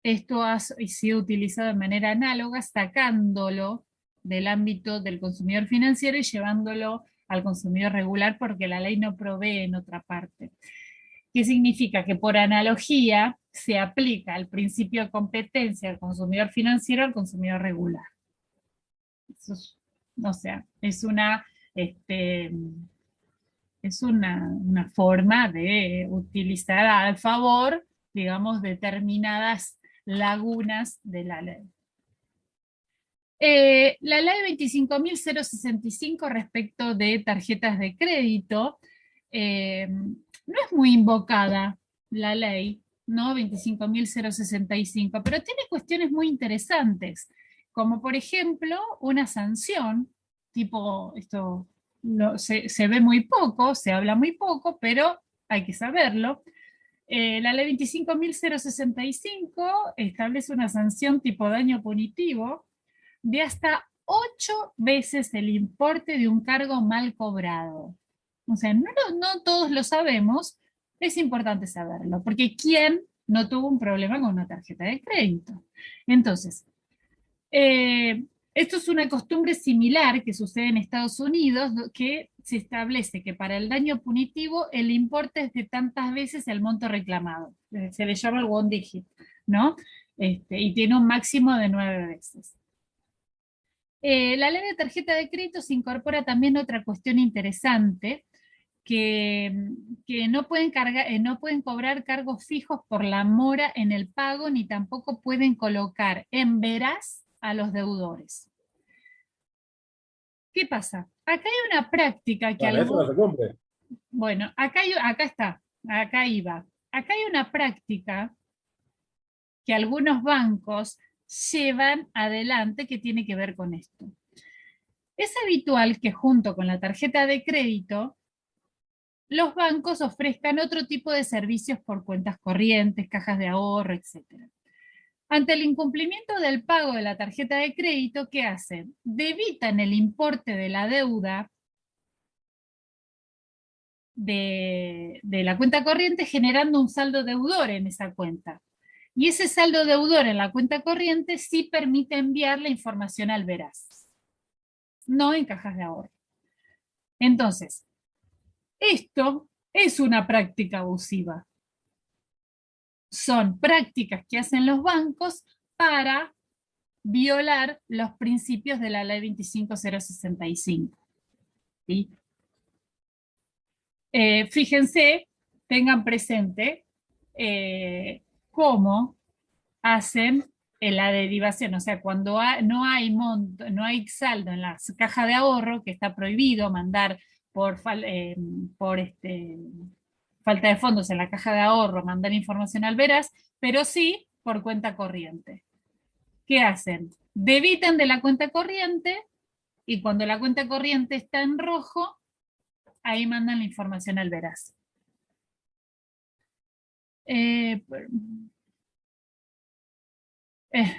esto ha sido utilizado de manera análoga, sacándolo del ámbito del consumidor financiero y llevándolo al consumidor regular porque la ley no provee en otra parte. ¿Qué significa? Que por analogía se aplica el principio de competencia del consumidor financiero al consumidor regular. Eso es, o sea, es una forma de utilizar al favor, digamos, determinadas lagunas de la ley. La ley 25.065 respecto de tarjetas de crédito, no es muy invocada la ley, ¿no? 25.065, pero tiene cuestiones muy interesantes, como por ejemplo una sanción, tipo, esto se ve muy poco, se habla muy poco, pero hay que saberlo. La ley 25.065 establece una sanción tipo daño punitivo de hasta 8 veces el importe de un cargo mal cobrado. O sea, no todos lo sabemos, es importante saberlo, porque ¿quién no tuvo un problema con una tarjeta de crédito? Entonces, Esto es una costumbre similar que sucede en Estados Unidos, que se establece que para el daño punitivo el importe es de tantas veces el monto reclamado. Se le llama el one digit, ¿no? Y tiene un máximo de 9 veces. La ley de tarjeta de crédito se incorpora también otra cuestión interesante, que no pueden cobrar cargos fijos por la mora en el pago, ni tampoco pueden colocar en veraz a los deudores. ¿Qué pasa? Acá hay una práctica que Bueno, eso no se cumple. bueno, acá está, acá iba. Acá hay una práctica que algunos bancos llevan adelante que tiene que ver con esto. Es habitual que junto con la tarjeta de crédito los bancos ofrezcan otro tipo de servicios por cuentas corrientes, cajas de ahorro, etc. Ante el incumplimiento del pago de la tarjeta de crédito, ¿qué hacen? Debitan el importe de la deuda de la cuenta corriente, generando un saldo deudor en esa cuenta. Y ese saldo deudor en la cuenta corriente sí permite enviar la información al veraz, no en cajas de ahorro. Entonces, esto es una práctica abusiva. Son prácticas que hacen los bancos para violar los principios de la ley 25065. ¿Sí? Fíjense, tengan presente cómo hacen la derivación, o sea, cuando no hay monto, no hay saldo en la caja de ahorro, que está prohibido mandar por falta de fondos en la caja de ahorro, mandar información al veraz, pero sí por cuenta corriente. ¿Qué hacen? Debitan de la cuenta corriente y cuando la cuenta corriente está en rojo, ahí mandan la información al veraz. Eh, eh,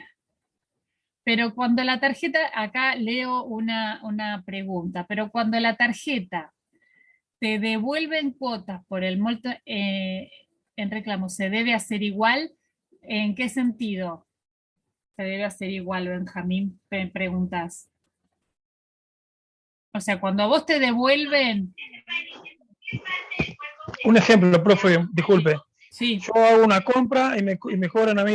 pero cuando la tarjeta, acá leo una pregunta, pero cuando la tarjeta te devuelve en cuotas por el monto en reclamo, ¿se debe hacer igual? ¿En qué sentido se debe hacer igual, Benjamín? Preguntas. O sea, cuando a vos te devuelven... Un ejemplo, profe, disculpe. Sí, Yo hago una compra y me cobran a mí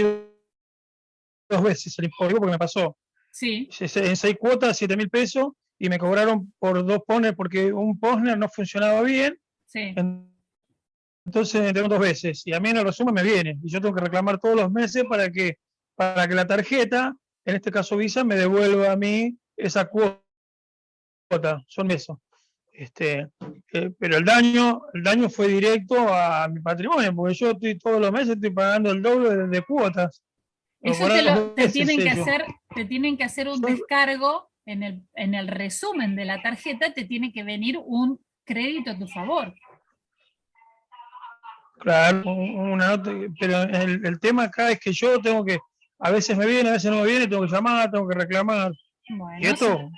2 veces el importe, porque me pasó. sí, En 6 cuotas, 7.000 pesos, y me cobraron por 2 postner porque un postner no funcionaba bien. sí. Entonces me tengo 2 veces. Y a mí en el resumen me viene. Y yo tengo que reclamar todos los meses para que la tarjeta, en este caso Visa, me devuelva a mí esa cuota. Son eso. Pero el daño fue directo a mi patrimonio, porque yo todos los meses estoy pagando el doble de cuotas. Me Eso cobran dos te veces tienen que ellos. hacer, te tienen que hacer un descargo en el resumen de la tarjeta, te tiene que venir un crédito a tu favor. Claro, una nota, pero el tema acá es que yo tengo que, a veces me viene, a veces no me viene, tengo que llamar, tengo que reclamar. Y Bueno, esto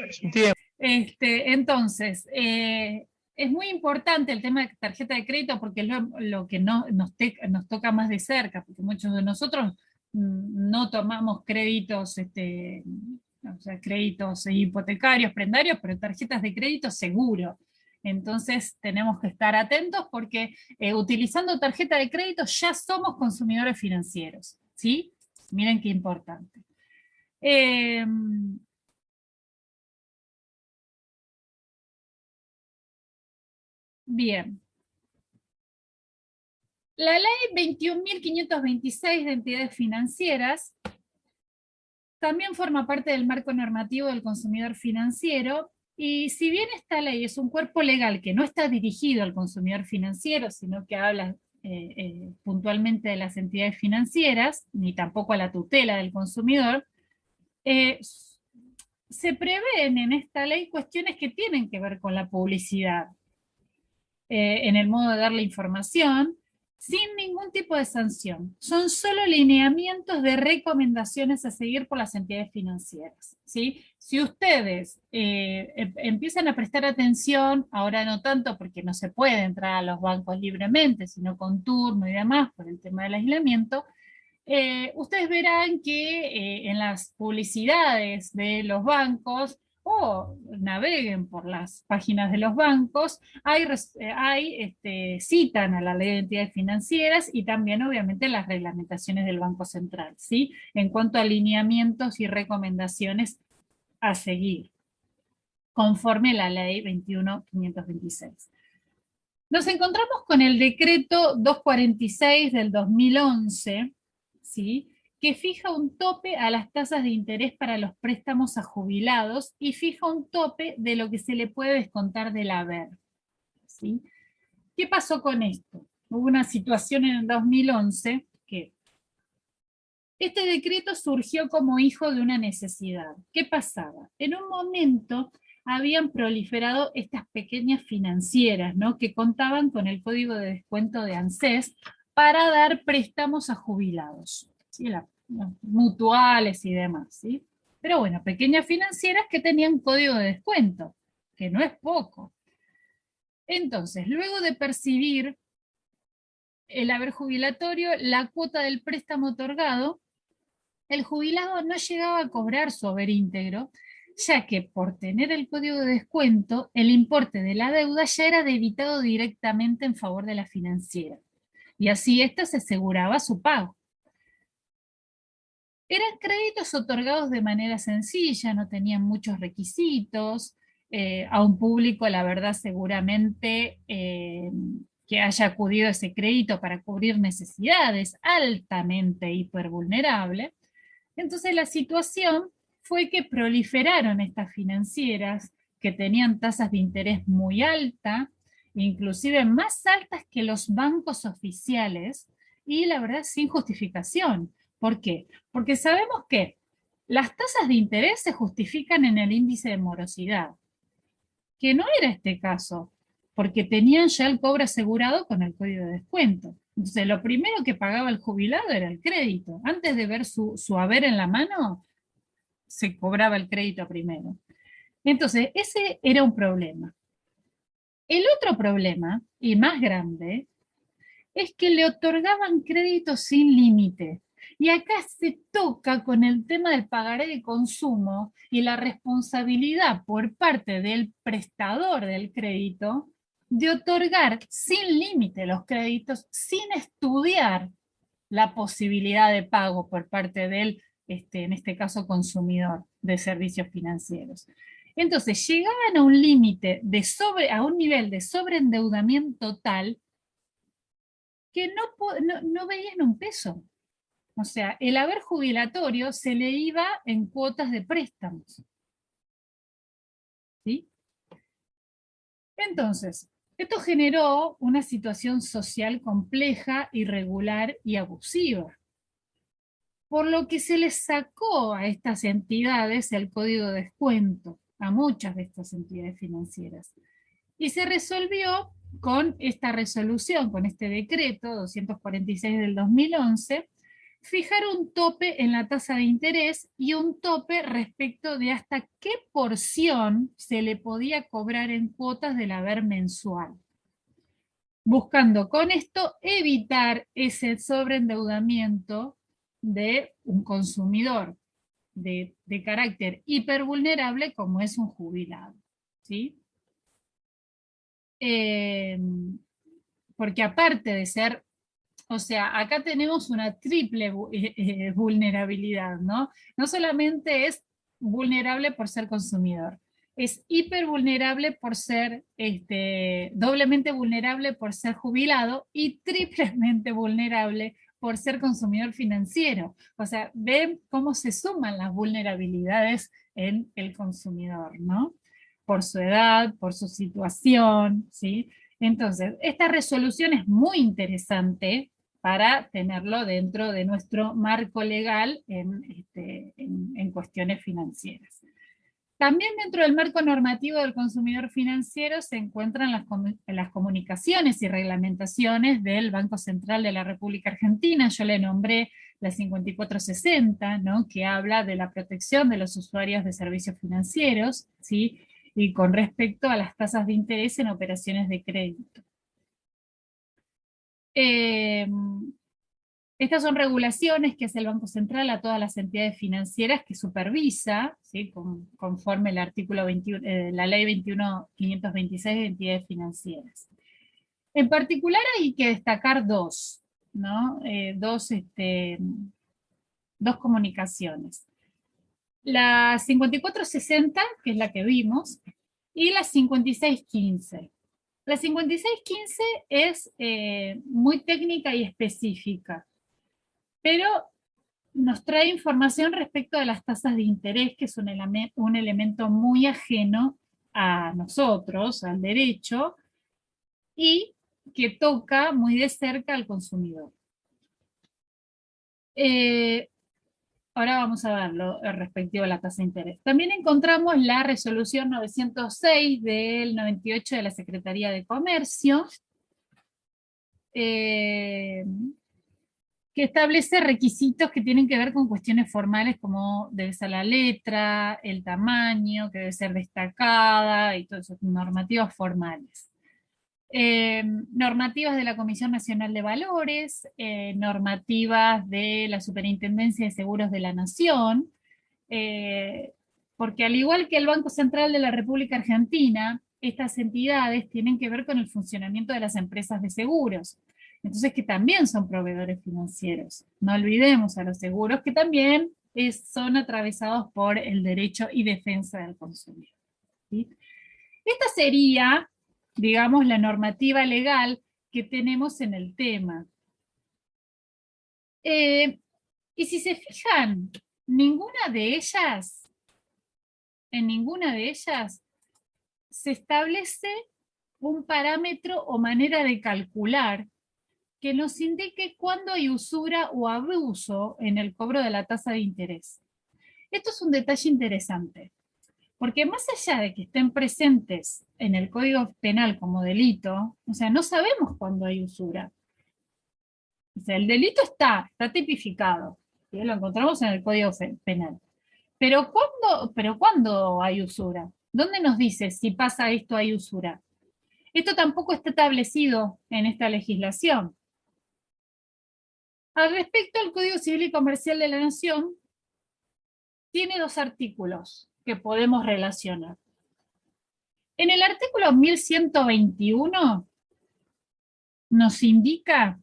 es un tiempo. entonces, es muy importante el tema de tarjeta de crédito porque es lo que nos toca más de cerca, porque muchos de nosotros no tomamos créditos, o sea, créditos hipotecarios, prendarios, pero tarjetas de crédito seguro. Entonces tenemos que estar atentos porque utilizando tarjeta de crédito ya somos consumidores financieros, ¿sí? Miren qué importante. Eh, Bien. La ley 21.526 de entidades financieras también forma parte del marco normativo del consumidor financiero y si bien esta ley es un cuerpo legal que no está dirigido al consumidor financiero, sino que habla puntualmente de las entidades financieras, ni tampoco a la tutela del consumidor, eh, se prevén en esta ley cuestiones que tienen que ver con la publicidad, en el modo de dar la información, sin ningún tipo de sanción. Son solo lineamientos de recomendaciones a seguir por las entidades financieras. ¿Sí? Si ustedes empiezan a prestar atención, ahora no tanto porque no se puede entrar a los bancos libremente, sino con turno y demás por el tema del aislamiento, Ustedes verán que en las publicidades de los bancos o naveguen por las páginas de los bancos, citan a la ley de entidades financieras y también obviamente las reglamentaciones del Banco Central, ¿sí? En cuanto a alineamientos y recomendaciones a seguir, conforme a la ley 21.526. Nos encontramos con el decreto 246 del 2011, ¿sí? Que fija un tope a las tasas de interés para los préstamos a jubilados y fija un tope de lo que se le puede descontar del haber, ¿sí? ¿Qué pasó con esto? Hubo una situación en el 2011 que este decreto surgió como hijo de una necesidad. ¿Qué pasaba? En un momento habían proliferado estas pequeñas financieras, ¿no? Que contaban con el código de descuento de ANSES para dar préstamos a jubilados, ¿sí? Las mutuales y demás, ¿sí? Pero bueno, pequeñas financieras que tenían código de descuento, que no es poco. Entonces, luego de percibir el haber jubilatorio, la cuota del préstamo otorgado, el jubilado no llegaba a cobrar su haber íntegro, ya que por tener el código de descuento, el importe de la deuda ya era debitado directamente en favor de la financiera, y así ésta se aseguraba su pago. Eran créditos otorgados de manera sencilla, no tenían muchos requisitos, a un público, la verdad, seguramente que haya acudido a ese crédito para cubrir necesidades altamente hipervulnerable. Entonces la situación fue que proliferaron estas financieras que tenían tasas de interés muy altas, inclusive más altas que los bancos oficiales, y la verdad sin justificación. ¿Por qué? Porque sabemos que las tasas de interés se justifican en el índice de morosidad, que no era este caso, porque tenían ya el cobro asegurado con el código de descuento. Entonces, lo primero que pagaba el jubilado era el crédito. Antes de ver su haber en la mano, se cobraba el crédito primero. Entonces, ese era un problema. El otro problema, y más grande, es que le otorgaban créditos sin límite. Y acá se toca con el tema del pagaré de consumo y la responsabilidad por parte del prestador del crédito de otorgar sin límite los créditos sin estudiar la posibilidad de pago por parte del, en este caso, consumidor de servicios financieros. Entonces, llegaban a un límite a un nivel de sobreendeudamiento tal que no veían un peso. O sea, el haber jubilatorio se le iba en cuotas de préstamos. ¿Sí? Entonces, esto generó una situación social compleja, irregular y abusiva, por lo que se les sacó a estas entidades el código de descuento, a muchas de estas entidades financieras. Y se resolvió con esta resolución, con este decreto 246 del 2011, fijar un tope en la tasa de interés y un tope respecto de hasta qué porción se le podía cobrar en cuotas del haber mensual, buscando con esto evitar ese sobreendeudamiento de un consumidor de carácter hipervulnerable como es un jubilado, ¿sí? Porque aparte de ser, o sea, acá tenemos una triple vulnerabilidad, ¿no? No solamente es vulnerable por ser consumidor, es hipervulnerable por ser, doblemente vulnerable por ser jubilado y triplemente vulnerable por ser consumidor financiero. O sea, ven cómo se suman las vulnerabilidades en el consumidor, ¿no? Por su edad, por su situación, ¿sí? Entonces, esta resolución es muy interesante para tenerlo dentro de nuestro marco legal en cuestiones financieras. También dentro del marco normativo del consumidor financiero se encuentran las comunicaciones y reglamentaciones del Banco Central de la República Argentina. Yo le nombré la 5460, ¿no? Que habla de la protección de los usuarios de servicios financieros, ¿sí? Y con respecto a las tasas de interés en operaciones de crédito. Estas son regulaciones que hace el Banco Central a todas las entidades financieras que supervisa, ¿sí? Conforme el artículo 21, la ley 21.526 de entidades financieras. En particular hay que destacar dos, ¿no? Dos comunicaciones. La 5460, que es la que vimos, y la 5615. La 5615 es muy técnica y específica, pero nos trae información respecto de las tasas de interés, que es un elemento muy ajeno a nosotros, al derecho, y que toca muy de cerca al consumidor. Ahora vamos a verlo respectivo a la tasa de interés. También encontramos la resolución 906 del 98 de la Secretaría de Comercio, que establece requisitos que tienen que ver con cuestiones formales como debe ser la letra, el tamaño, que debe ser destacada y todas esas normativas formales. Normativas de la Comisión Nacional de Valores, normativas de la Superintendencia de Seguros de la Nación, porque al igual que el Banco Central de la República Argentina, estas entidades tienen que ver con el funcionamiento de las empresas de seguros. Entonces, que también son proveedores financieros. No olvidemos a los seguros que también son atravesados por el derecho y defensa del consumidor. ¿Sí? Esta sería, digamos, la normativa legal que tenemos en el tema. Y si se fijan, en ninguna de ellas se establece un parámetro o manera de calcular que nos indique cuándo hay usura o abuso en el cobro de la tasa de interés. Esto es un detalle interesante, porque más allá de que estén presentes en el Código Penal como delito, o sea, no sabemos cuándo hay usura. O sea, el delito está tipificado, ¿sí? Lo encontramos en el Código Penal. Pero ¿cuándo hay usura? ¿Dónde nos dice si pasa esto hay usura? Esto tampoco está establecido en esta legislación. Al respecto, el Código Civil y Comercial de la Nación tiene dos artículos que podemos relacionar. En el artículo 1121 nos indica,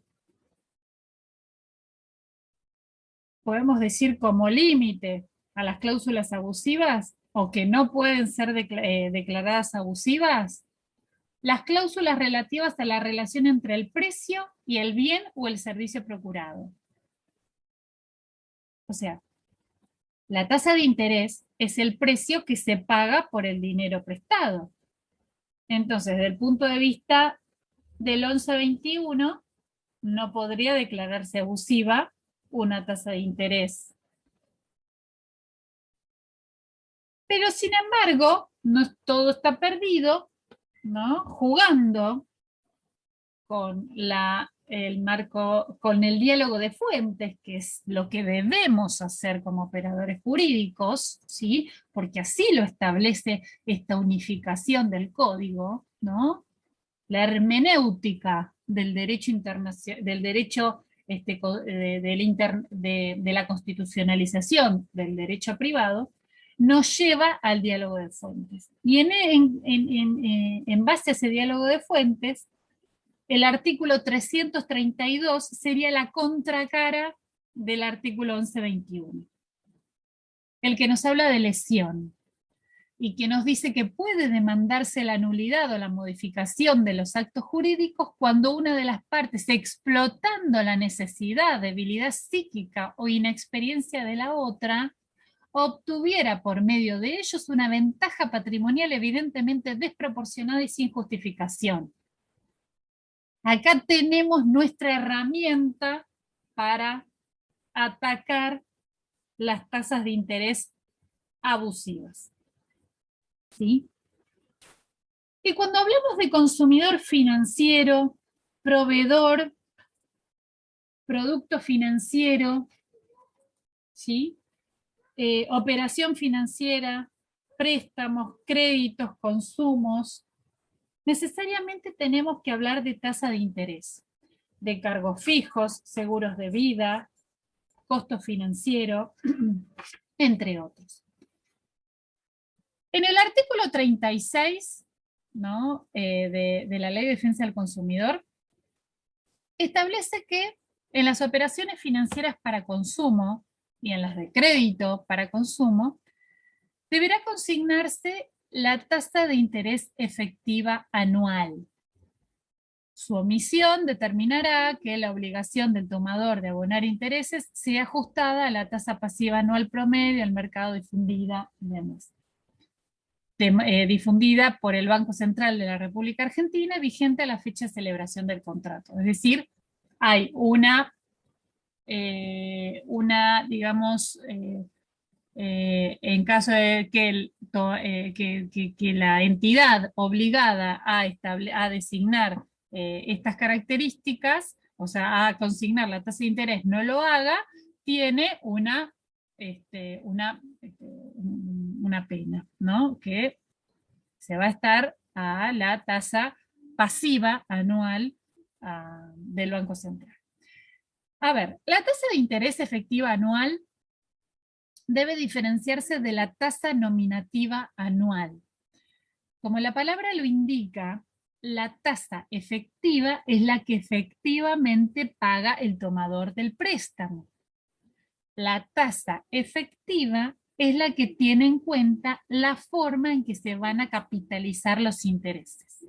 podemos decir como límite a las cláusulas abusivas o que no pueden ser declaradas abusivas, las cláusulas relativas a la relación entre el precio y el bien o el servicio procurado. O sea, la tasa de interés es el precio que se paga por el dinero prestado. Entonces, desde el punto de vista del 1121, no podría declararse abusiva una tasa de interés. Pero sin embargo, no todo está perdido, ¿no? Jugando con el marco, con el diálogo de fuentes, que es lo que debemos hacer como operadores jurídicos, ¿sí? Porque así lo establece esta unificación del código, ¿no? La hermenéutica del derecho internacional, del derecho de la constitucionalización del derecho privado, nos lleva al diálogo de fuentes. Y en base a ese diálogo de fuentes, el artículo 332 sería la contracara del artículo 1121, el que nos habla de lesión y que nos dice que puede demandarse la nulidad o la modificación de los actos jurídicos cuando una de las partes, explotando la necesidad, debilidad psíquica o inexperiencia de la otra, obtuviera por medio de ellos una ventaja patrimonial evidentemente desproporcionada y sin justificación. Acá tenemos nuestra herramienta para atacar las tasas de interés abusivas. ¿Sí? Y cuando hablamos de consumidor financiero, proveedor, producto financiero, ¿sí? Operación financiera, préstamos, créditos, consumos, necesariamente tenemos que hablar de tasa de interés. de cargos fijos, seguros de vida, costo financiero, entre otros. En el artículo 36, ¿no? de la Ley de Defensa del Consumidor, establece que en las operaciones financieras para consumo y en las de crédito para consumo, deberá consignarse la tasa de interés efectiva anual. Su omisión determinará que la obligación del tomador de abonar intereses sea ajustada a la tasa pasiva anual promedio al mercado difundida y demás. Difundida por el Banco Central de la República Argentina, vigente a la fecha de celebración del contrato. Es decir, hay digamos, en caso de que la entidad obligada a designar estas características, o sea, a consignar la tasa de interés, no lo haga, tiene una pena, ¿no? Que se va a estar a la tasa pasiva anual del Banco Central. A ver, la tasa de interés efectiva anual debe diferenciarse de la tasa nominativa anual. Como la palabra lo indica, la tasa efectiva es la que efectivamente paga el tomador del préstamo. La tasa efectiva es la que tiene en cuenta la forma en que se van a capitalizar los intereses.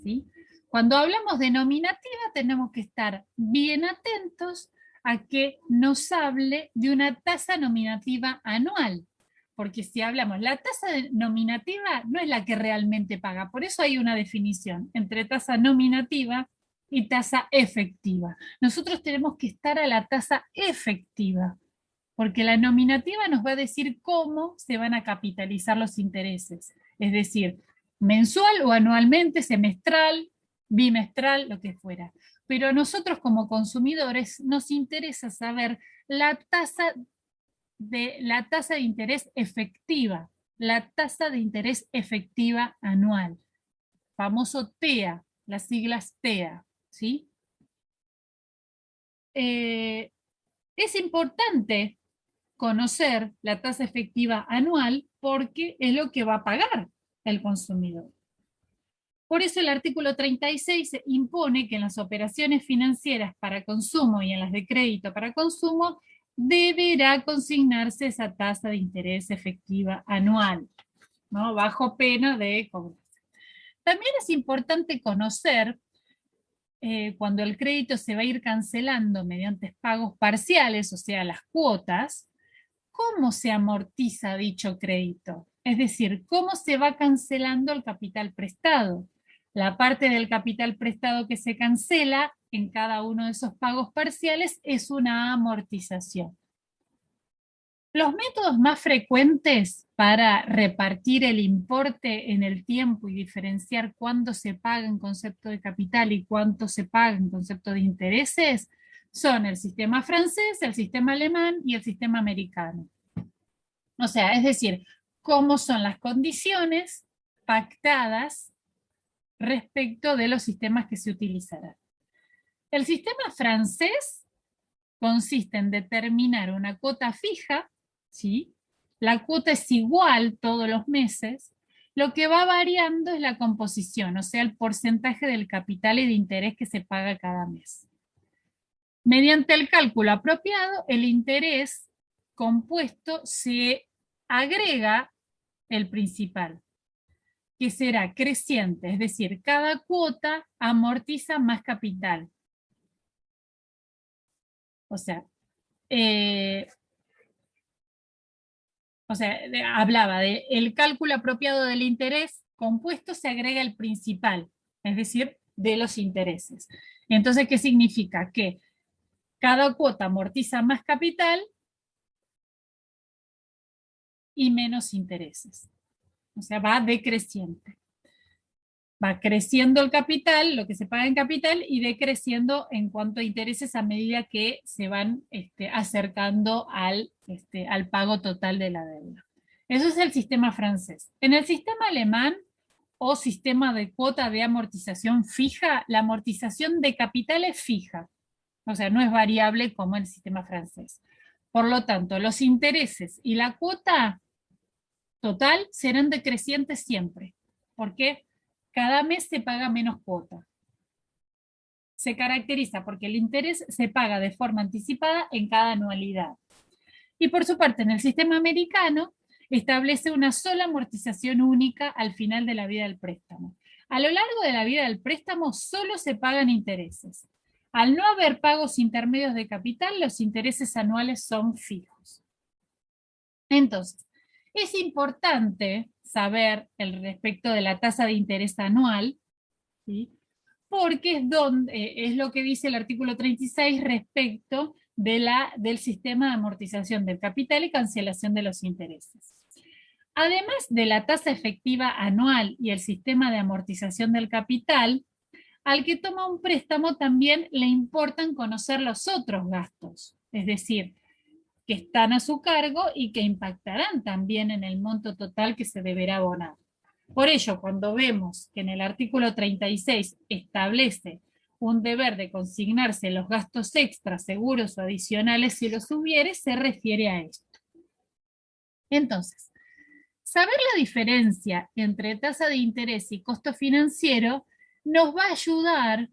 ¿Sí? Cuando hablamos de nominativa tenemos que estar bien atentos a que nos hable de una tasa nominativa anual, porque si hablamos, la tasa nominativa no es la que realmente paga, por eso hay una definición entre tasa nominativa y tasa efectiva. Nosotros tenemos que estar a la tasa efectiva, porque la nominativa nos va a decir cómo se van a capitalizar los intereses, es decir, mensual o anualmente, semestral, bimestral, lo que fuera. Pero a nosotros como consumidores nos interesa saber la tasa de interés efectiva, la tasa de interés efectiva anual, famoso TEA, las siglas TEA, ¿sí? Es importante conocer la tasa efectiva anual porque es lo que va a pagar el consumidor. Por eso el artículo 36 impone que en las operaciones financieras para consumo y en las de crédito para consumo deberá consignarse esa tasa de interés efectiva anual, ¿no? Bajo pena de cobrarse. También es importante conocer cuando el crédito se va a ir cancelando mediante pagos parciales, o sea, las cuotas, cómo se amortiza dicho crédito. Es decir, cómo se va cancelando el capital prestado. La parte del capital prestado que se cancela en cada uno de esos pagos parciales es una amortización. Los métodos más frecuentes para repartir el importe en el tiempo y diferenciar cuánto se paga en concepto de capital y cuánto se paga en concepto de intereses son el sistema francés, el sistema alemán y el sistema americano. O sea, es decir, cómo son las condiciones pactadas respecto de los sistemas que se utilizarán. El sistema francés consiste en determinar una cuota fija, ¿sí? La cuota es igual todos los meses, lo que va variando es la composición, o sea, el porcentaje del capital y de interés que se paga cada mes. Mediante el cálculo apropiado, el interés compuesto se agrega el principal, que será creciente, es decir, cada cuota amortiza más capital. Hablaba de el cálculo apropiado del interés compuesto se agrega el principal, es decir, de los intereses. Entonces, ¿qué significa? Que cada cuota amortiza más capital y menos intereses. O sea, va decreciente. Va creciendo el capital, lo que se paga en capital, y decreciendo en cuanto a intereses a medida que se van acercando al pago total de la deuda. Eso es el sistema francés. En el sistema alemán o sistema de cuota de amortización fija, la amortización de capital es fija, o sea, no es variable como el sistema francés. Por lo tanto, los intereses y la cuota total serán decrecientes siempre, porque cada mes se paga menos cuota. Se caracteriza porque el interés se paga de forma anticipada en cada anualidad. Y por su parte, en el sistema americano, establece una sola amortización única al final de la vida del préstamo. A lo largo de la vida del préstamo solo se pagan intereses. Al no haber pagos intermedios de capital, los intereses anuales son fijos. Entonces, es importante saber el respecto de la tasa de interés anual, ¿sí? Porque es lo que dice el artículo 36 respecto del sistema de amortización del capital y cancelación de los intereses. Además de la tasa efectiva anual y el sistema de amortización del capital, al que toma un préstamo también le importan conocer los otros gastos, es decir, que están a su cargo y que impactarán también en el monto total que se deberá abonar. Por ello, cuando vemos que en el artículo 36 establece un deber de consignarse los gastos extras, seguros o adicionales si los hubiere, se refiere a esto. Entonces, saber la diferencia entre tasa de interés y costo financiero nos va a ayudar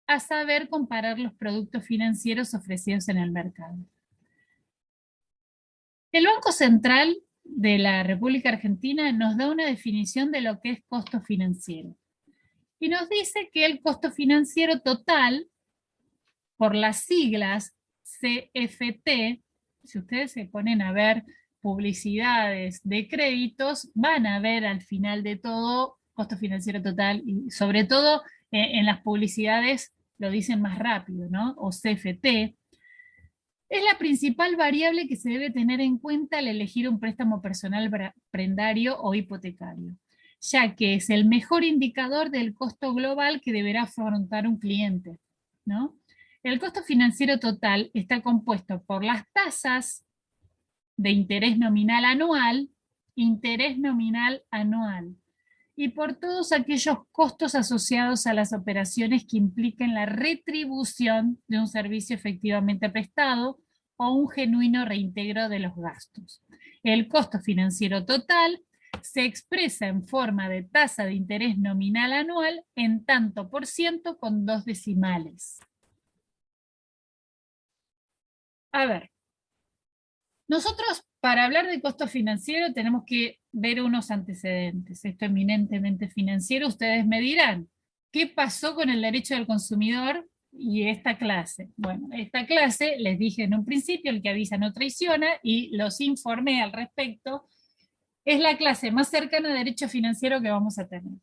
a saber comparar los productos financieros ofrecidos en el mercado. El Banco Central de la República Argentina nos da una definición de lo que es costo financiero. Y nos dice que el costo financiero total, por las siglas CFT, si ustedes se ponen a ver publicidades de créditos, van a ver al final de todo costo financiero total y sobre todo en las publicidades lo dicen más rápido, ¿no? O CFT. Es la principal variable que se debe tener en cuenta al elegir un préstamo personal prendario o hipotecario, ya que es el mejor indicador del costo global que deberá afrontar un cliente, ¿no? El costo financiero total está compuesto por las tasas de interés nominal anual, y por todos aquellos costos asociados a las operaciones que impliquen la retribución de un servicio efectivamente prestado o un genuino reintegro de los gastos. El costo financiero total se expresa en forma de tasa de interés nominal anual en tanto por ciento con 2 decimales. A ver, nosotros para hablar de costo financiero tenemos que ver unos antecedentes. Esto eminentemente financiero, ustedes me dirán, ¿qué pasó con el derecho del consumidor y esta clase? Bueno, esta clase, les dije en un principio, el que avisa no traiciona, y los informé al respecto, es la clase más cercana a derecho financiero que vamos a tener.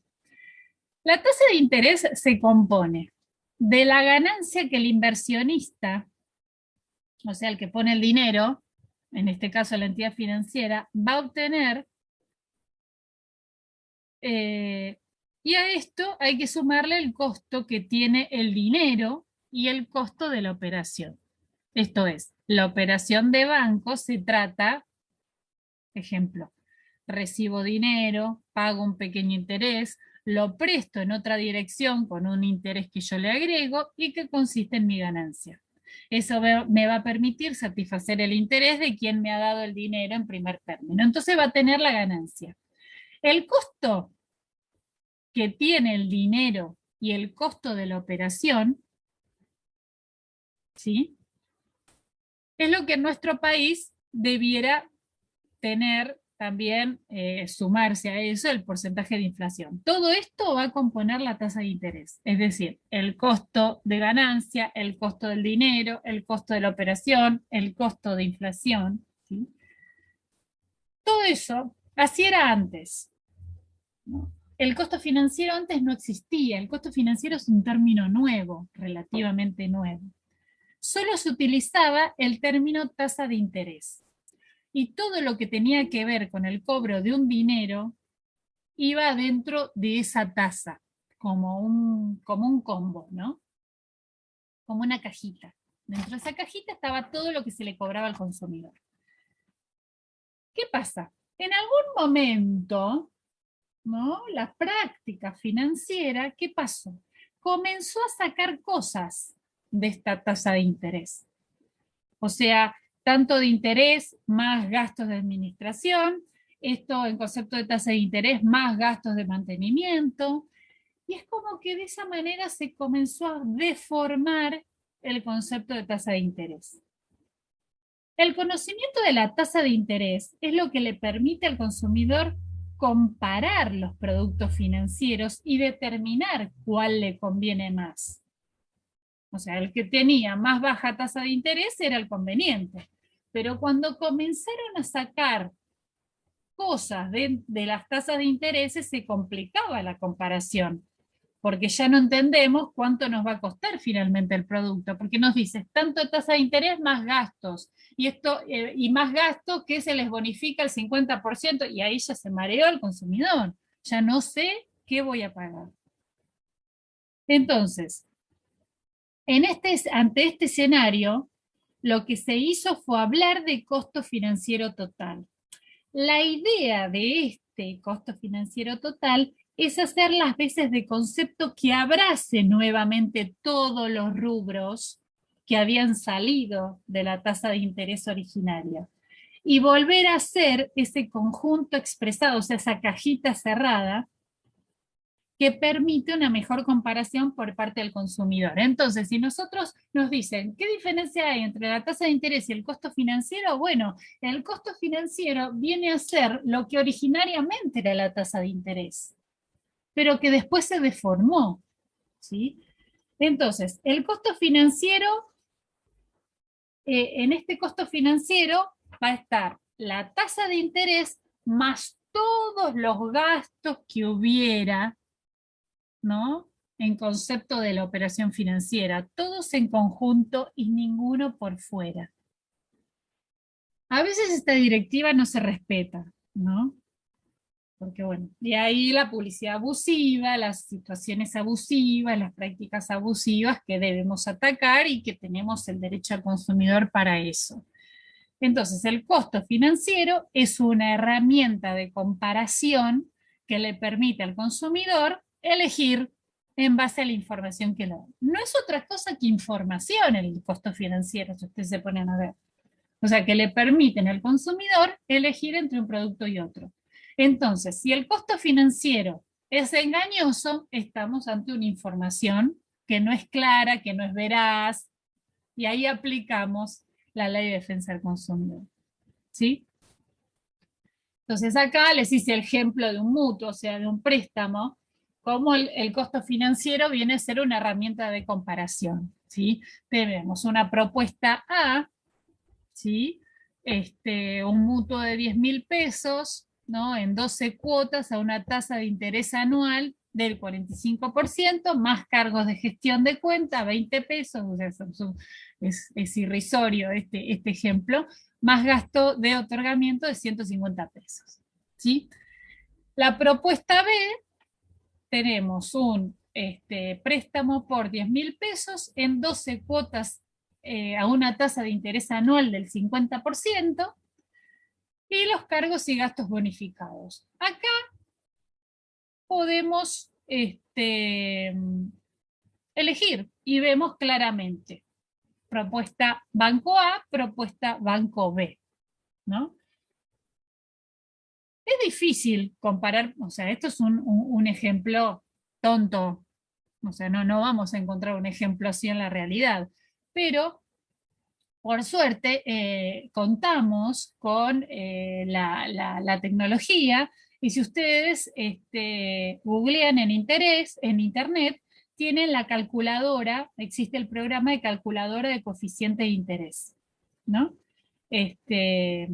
La tasa de interés se compone de la ganancia que el inversionista, o sea, el que pone el dinero, en este caso la entidad financiera, va a obtener, y a esto hay que sumarle el costo que tiene el dinero y el costo de la operación. Esto es, la operación de banco se trata, ejemplo, recibo dinero, pago un pequeño interés, lo presto en otra dirección con un interés que yo le agrego y que consiste en mi ganancia. Eso me va a permitir satisfacer el interés de quien me ha dado el dinero en primer término. Entonces va a tener la ganancia. El costo que tiene el dinero y el costo de la operación, ¿sí? Es lo que en nuestro país debiera tener también, sumarse a eso el porcentaje de inflación. Todo esto va a componer la tasa de interés, es decir, el costo de ganancia, el costo del dinero, el costo de la operación, el costo de inflación, ¿sí? Todo eso, así era antes, ¿no? El costo financiero antes no existía, el costo financiero es un término nuevo, relativamente nuevo. Solo se utilizaba el término tasa de interés. Y todo lo que tenía que ver con el cobro de un dinero iba dentro de esa tasa, como un combo, ¿no? Como una cajita. Dentro de esa cajita estaba todo lo que se le cobraba al consumidor. ¿Qué pasa? En algún momento ¿no? La práctica financiera, ¿qué pasó? Comenzó a sacar cosas de esta tasa de interés. O sea, tanto de interés más gastos de administración, esto en concepto de tasa de interés más gastos de mantenimiento, y es como que de esa manera se comenzó a deformar el concepto de tasa de interés. El conocimiento de la tasa de interés es lo que le permite al consumidor comparar los productos financieros y determinar cuál le conviene más. O sea, el que tenía más baja tasa de interés era el conveniente. Pero cuando comenzaron a sacar cosas de las tasas de interés, se complicaba la comparación, porque ya no entendemos cuánto nos va a costar finalmente el producto, porque nos dice tanto tasa de interés más gastos, y más gastos que se les bonifica el 50%, y ahí ya se mareó el consumidor, ya no sé qué voy a pagar. Entonces, ante este escenario, lo que se hizo fue hablar de costo financiero total. La idea de este costo financiero total es hacer las veces de concepto que abrace nuevamente todos los rubros que habían salido de la tasa de interés originaria y volver a hacer ese conjunto expresado, o sea, esa cajita cerrada que permite una mejor comparación por parte del consumidor. Entonces, si nosotros nos dicen, ¿qué diferencia hay entre la tasa de interés y el costo financiero? Bueno, el costo financiero viene a ser lo que originariamente era la tasa de interés, pero que después se deformó, ¿sí? Entonces, el costo financiero, en este costo financiero va a estar la tasa de interés más todos los gastos que hubiera, ¿no? En concepto de la operación financiera, todos en conjunto y ninguno por fuera. A veces esta directiva no se respeta, ¿no? Porque bueno, de ahí la publicidad abusiva, las situaciones abusivas, las prácticas abusivas que debemos atacar y que tenemos el derecho al consumidor para eso. Entonces, el costo financiero es una herramienta de comparación que le permite al consumidor elegir en base a la información que le da. No es otra cosa que información el costo financiero, si ustedes se ponen a ver. O sea, que le permiten al consumidor elegir entre un producto y otro. Entonces, si el costo financiero es engañoso, estamos ante una información que no es clara, que no es veraz, y ahí aplicamos la ley de defensa del consumidor. ¿Sí? Entonces acá les hice el ejemplo de un mutuo, o sea, de un préstamo, como el costo financiero viene a ser una herramienta de comparación. ¿Sí? Tenemos una propuesta A, ¿sí? Un mutuo de 10.000 pesos, ¿no? En 12 cuotas a una tasa de interés anual del 45%, más cargos de gestión de cuenta, 20 pesos, o sea, es irrisorio este ejemplo, más gasto de otorgamiento de 150 pesos. ¿Sí? La propuesta B, tenemos un préstamo por 10.000 pesos en 12 cuotas a una tasa de interés anual del 50% y los cargos y gastos bonificados. Acá podemos elegir y vemos claramente propuesta banco A, propuesta banco B, ¿no? Es difícil comparar, o sea, esto es un ejemplo tonto, o sea, no vamos a encontrar un ejemplo así en la realidad, pero por suerte contamos con la tecnología y si ustedes googlean en internet, tienen la calculadora, existe el programa de calculadora de coeficiente de interés, ¿no? Este,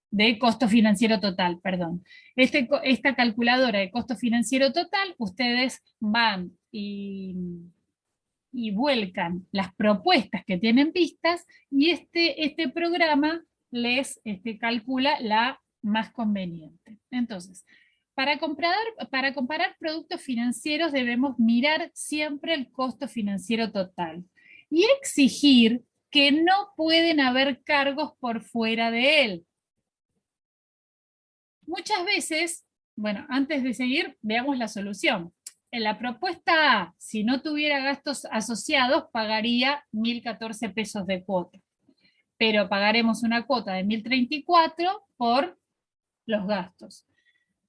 de costo financiero total, perdón. Esta calculadora de costo financiero total, ustedes van y vuelcan las propuestas que tienen vistas y este programa les calcula la más conveniente. Entonces, para comparar productos financieros debemos mirar siempre el costo financiero total y exigir que no pueden haber cargos por fuera de él. Muchas veces Bueno, antes de seguir, veamos la solución. En la propuesta A, si no tuviera gastos asociados, pagaría 1.014 pesos de cuota, pero pagaremos una cuota de 1.034 por los gastos.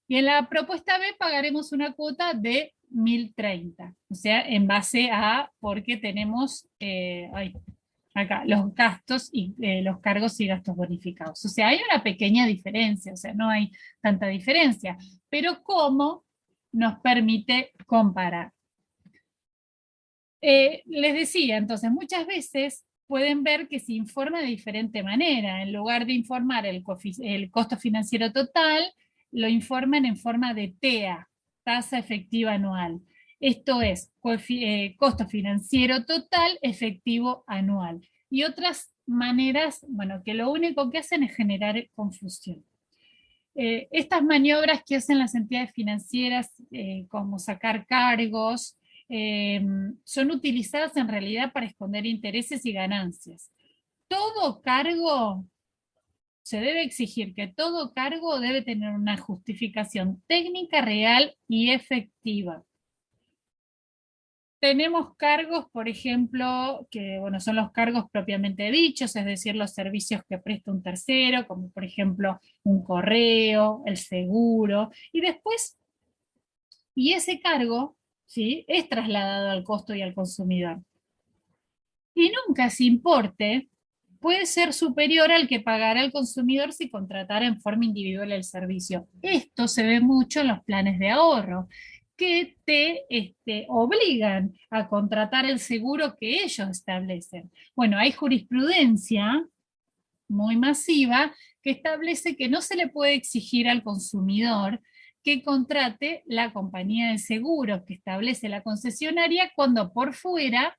Y en la propuesta B pagaremos una cuota de 1.030, o sea, en base a, porque tenemos acá los gastos y los cargos y gastos bonificados. O sea, hay una pequeña diferencia, o sea, no hay tanta diferencia, pero ¿cómo nos permite comparar? Les decía, entonces, muchas veces pueden ver que se informa de diferente manera. En lugar de informar el costo financiero total, lo informan en forma de TEA, tasa efectiva anual. Esto es, costo financiero total efectivo anual. Y otras maneras, bueno, que lo único que hacen es generar confusión. Estas maniobras que hacen las entidades financieras, como sacar cargos, son utilizadas en realidad para esconder intereses y ganancias. Todo cargo, se debe exigir que todo cargo debe tener una justificación técnica real y efectiva. Tenemos cargos, por ejemplo, que bueno, son los cargos propiamente dichos, es decir, los servicios que presta un tercero, como por ejemplo un correo, el seguro, y después, y ese cargo, ¿sí?, es trasladado al costo y al consumidor. Y nunca ese importe puede ser superior al que pagará el consumidor si contratara en forma individual el servicio. Esto se ve mucho en los planes de ahorro, que te obligan a contratar el seguro que ellos establecen. Bueno, hay jurisprudencia muy masiva que establece que no se le puede exigir al consumidor que contrate la compañía de seguros que establece la concesionaria cuando por fuera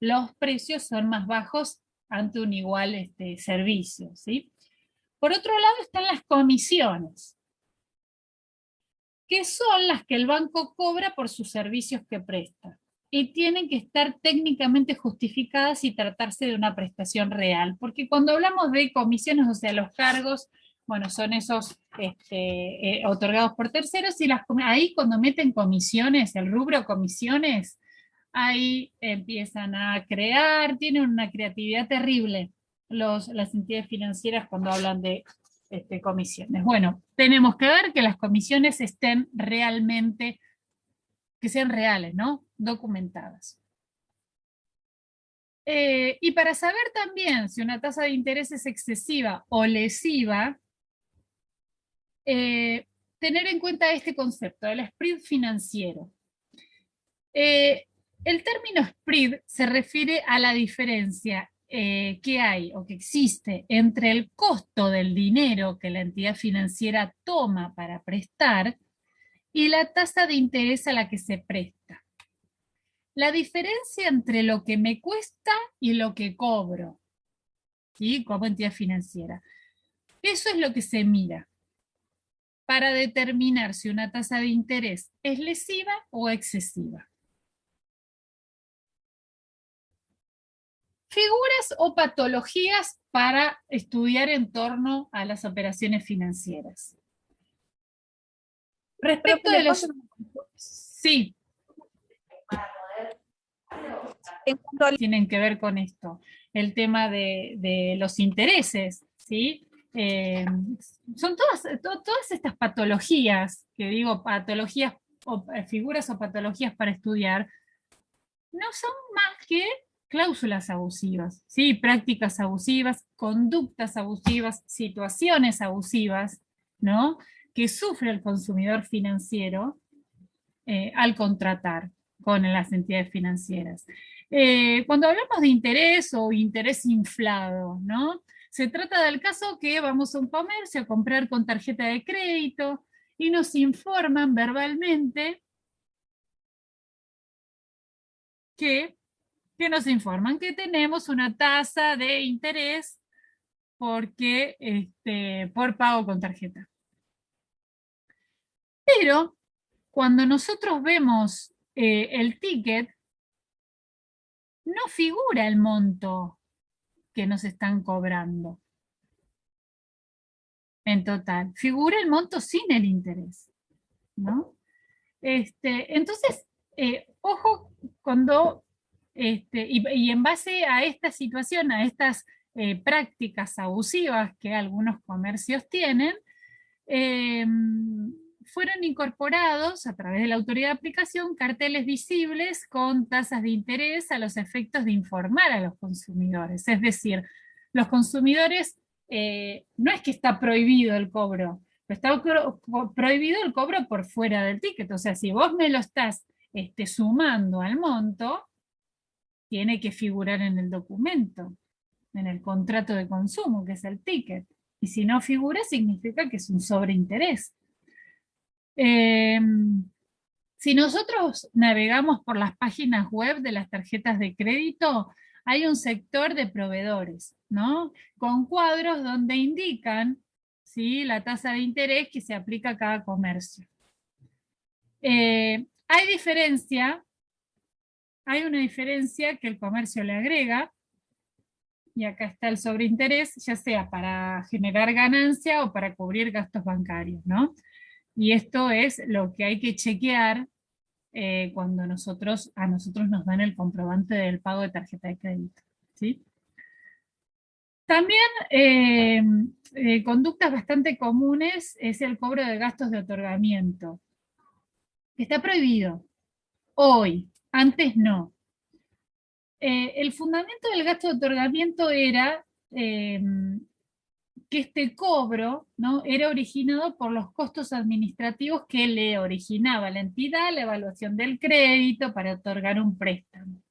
los precios son más bajos ante un igual servicio, ¿sí? Por otro lado están las comisiones, que son las que el banco cobra por sus servicios que presta. Y tienen que estar técnicamente justificadas y tratarse de una prestación real, porque cuando hablamos de comisiones, o sea, los cargos, bueno, son esos otorgados por terceros, y ahí cuando meten comisiones, el rubro comisiones, ahí empiezan a crear, tienen una creatividad terrible las entidades financieras cuando hablan de comisiones. Bueno, tenemos que ver que las comisiones estén realmente, que sean reales, ¿no? Documentadas. Y para saber también si una tasa de interés es excesiva o lesiva, tener en cuenta este concepto, el spread financiero. El término spread se refiere a la diferencia que hay o que existe entre el costo del dinero que la entidad financiera toma para prestar y la tasa de interés a la que se presta. La diferencia entre lo que me cuesta y lo que cobro, ¿sí?, como entidad financiera. Eso es lo que se mira para determinar si una tasa de interés es lesiva o excesiva. Figuras o patologías para estudiar en torno a las operaciones financieras. Respecto de los... Sí. Tienen que ver con esto, el tema de los intereses, ¿sí? Son todas estas patologías, que digo, patologías, o figuras o patologías para estudiar, no son más que cláusulas abusivas, ¿sí?, prácticas abusivas, conductas abusivas, situaciones abusivas, ¿no?, que sufre el consumidor financiero al contratar con las entidades financieras. Cuando hablamos de interés o interés inflado, ¿no?, se trata del caso que vamos a un comercio a comprar con tarjeta de crédito y nos informan verbalmente que nos informan que tenemos una tasa de interés porque, por pago con tarjeta. Pero cuando nosotros vemos el ticket, no figura el monto que nos están cobrando en total. Figura el monto sin el interés. ¿no? Entonces, ojo cuando, y en base a esta situación, a estas prácticas abusivas que algunos comercios tienen, eh, fueron incorporados a través de la autoridad de aplicación carteles visibles con tasas de interés a los efectos de informar a los consumidores. Es decir, los consumidores, no es que está prohibido el cobro, está prohibido el cobro por fuera del ticket. O sea, si vos me lo estás sumando al monto, tiene que figurar en el documento, en el contrato de consumo, que es el ticket. Y si no figura, significa que es un sobreinterés. Eh, si nosotros navegamos por las páginas web de las tarjetas de crédito, hay un sector de proveedores, ¿no? Con cuadros donde indican, ¿sí?, la tasa de interés que se aplica a cada comercio. Hay una diferencia que el comercio le agrega, y acá está el sobreinterés, ya sea para generar ganancia o para cubrir gastos bancarios, ¿no? Y esto es lo que hay que chequear cuando a nosotros nos dan el comprobante del pago de tarjeta de crédito, ¿sí? También conductas bastante comunes es el cobro de gastos de otorgamiento. Está prohibido hoy, antes no. El fundamento del gasto de otorgamiento era que este cobro, ¿no?, era originado por los costos administrativos que le originaba la entidad la evaluación del crédito para otorgar un préstamo.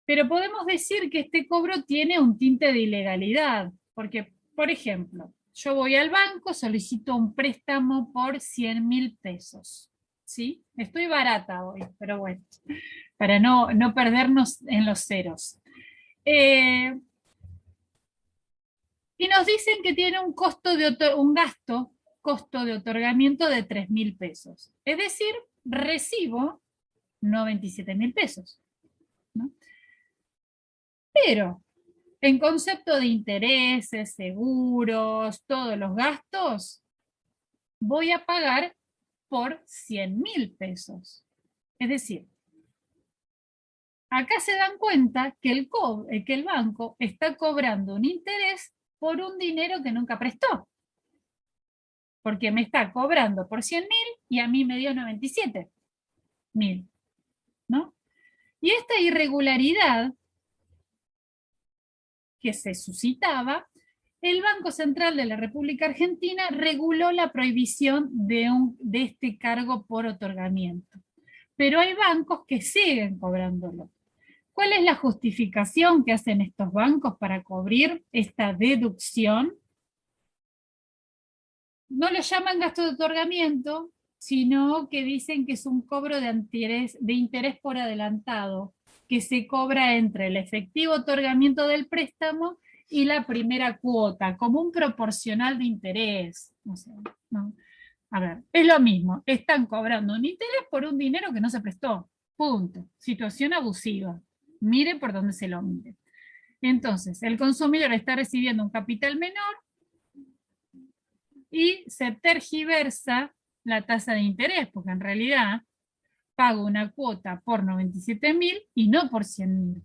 Pero podemos decir que este cobro tiene un tinte de ilegalidad, porque, por ejemplo, yo voy al banco, solicito un préstamo por 100.000 pesos, ¿sí? Estoy barata hoy, pero bueno, para no perdernos en los ceros. Y nos dicen que tiene un costo costo de otorgamiento de 3.000 pesos. Es decir, recibo 97.000 pesos, ¿no? Pero en concepto de intereses, seguros, todos los gastos, voy a pagar por 100.000 pesos. Es decir, acá se dan cuenta que el banco está cobrando un interés por un dinero que nunca prestó. Porque me está cobrando por 100.000 y a mí me dio 97.000, ¿no? Y esta irregularidad que se suscitaba, el Banco Central de la República Argentina reguló la prohibición de este cargo por otorgamiento. Pero hay bancos que siguen cobrándolo. ¿Cuál es la justificación que hacen estos bancos para cubrir esta deducción? No lo llaman gasto de otorgamiento, sino que dicen que es un cobro de interés por adelantado, que se cobra entre el efectivo otorgamiento del préstamo y la primera cuota, como un proporcional de interés. No sé, ¿no? A ver, es lo mismo, están cobrando un interés por un dinero que no se prestó. Punto. Situación abusiva. Mire por dónde se lo mire. Entonces, el consumidor está recibiendo un capital menor y se tergiversa la tasa de interés, porque en realidad pago una cuota por 97.000 y no por 100.000.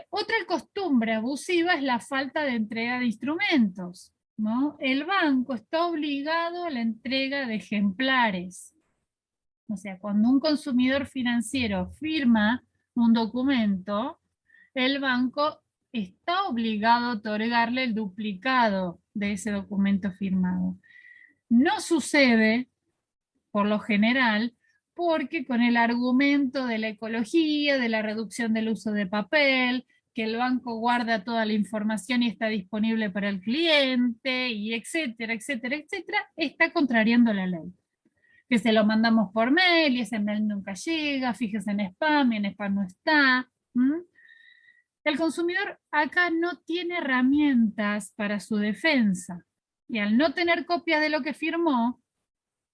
Otra costumbre abusiva es la falta de entrega de instrumentos, ¿no? El banco está obligado a la entrega de ejemplares. O sea, cuando un consumidor financiero firma un documento, el banco está obligado a otorgarle el duplicado de ese documento firmado. No sucede, por lo general, porque con el argumento de la ecología, de la reducción del uso de papel, que el banco guarda toda la información y está disponible para el cliente, y etcétera, etcétera, etcétera, está contrariando la ley. Que se lo mandamos por mail y ese mail nunca llega, fíjese en spam y en spam no está. El consumidor acá no tiene herramientas para su defensa y al no tener copia de lo que firmó,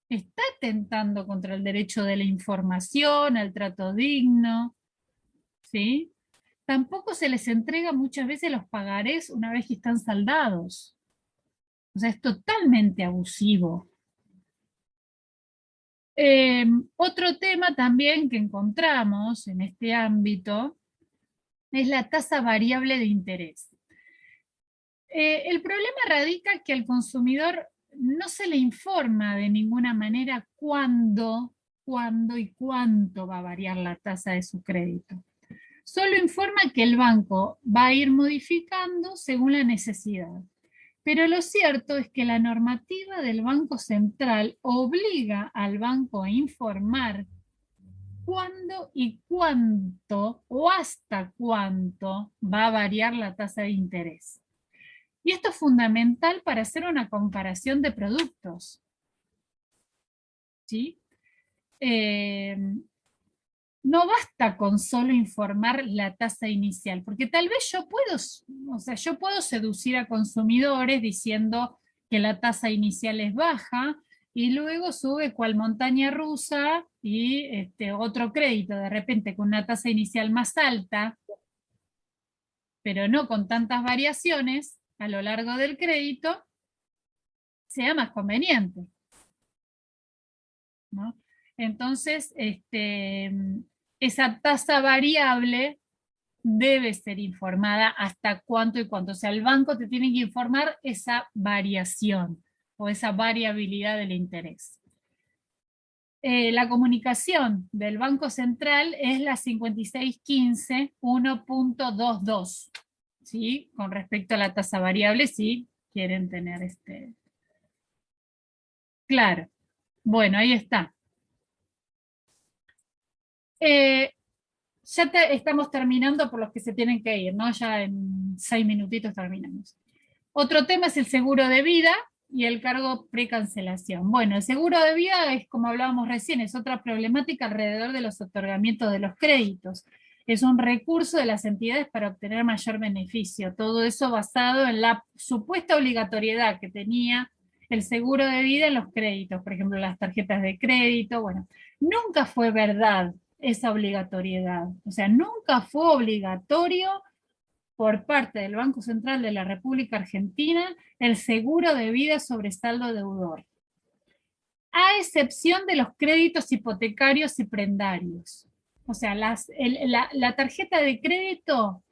está atentando contra el derecho de la información, al trato digno, ¿sí? Tampoco se les entrega muchas veces los pagarés una vez que están saldados, O sea, es totalmente abusivo. Otro tema también que encontramos en este ámbito es la tasa variable de interés. El problema radica que al consumidor no se le informa de ninguna manera cuándo y cuánto va a variar la tasa de su crédito. Solo informa que el banco va a ir modificando según la necesidad. Pero lo cierto es que la normativa del Banco Central obliga al banco a informar cuándo y cuánto o hasta cuánto va a variar la tasa de interés. Y esto es fundamental para hacer una comparación de productos. ¿Sí? No basta con solo informar la tasa inicial, porque tal vez yo puedo seducir a consumidores diciendo que la tasa inicial es baja y luego sube cual montaña rusa y otro crédito de repente con una tasa inicial más alta, pero no con tantas variaciones a lo largo del crédito, sea más conveniente, ¿no? Entonces, esa tasa variable debe ser informada hasta cuánto y cuánto. O sea, el banco te tiene que informar esa variación o esa variabilidad del interés. La comunicación del Banco Central es la 5615 1.22, ¿sí? Con respecto a la tasa variable, si quieren tener Claro. Bueno, ahí está. Ya estamos terminando por los que se tienen que ir, ¿no? Ya en 6 minutitos terminamos. Otro tema es el seguro de vida y el cargo precancelación. Bueno, el seguro de vida es, como hablábamos recién, es otra problemática alrededor de los otorgamientos de los créditos. Es un recurso de las entidades para obtener mayor beneficio. Todo eso basado en la supuesta obligatoriedad que tenía el seguro de vida en los créditos, por ejemplo, las tarjetas de crédito. Bueno, nunca fue verdad esa obligatoriedad. O sea, nunca fue obligatorio por parte del Banco Central de la República Argentina el seguro de vida sobre saldo deudor, a excepción de los créditos hipotecarios y prendarios. O sea, la tarjeta de crédito,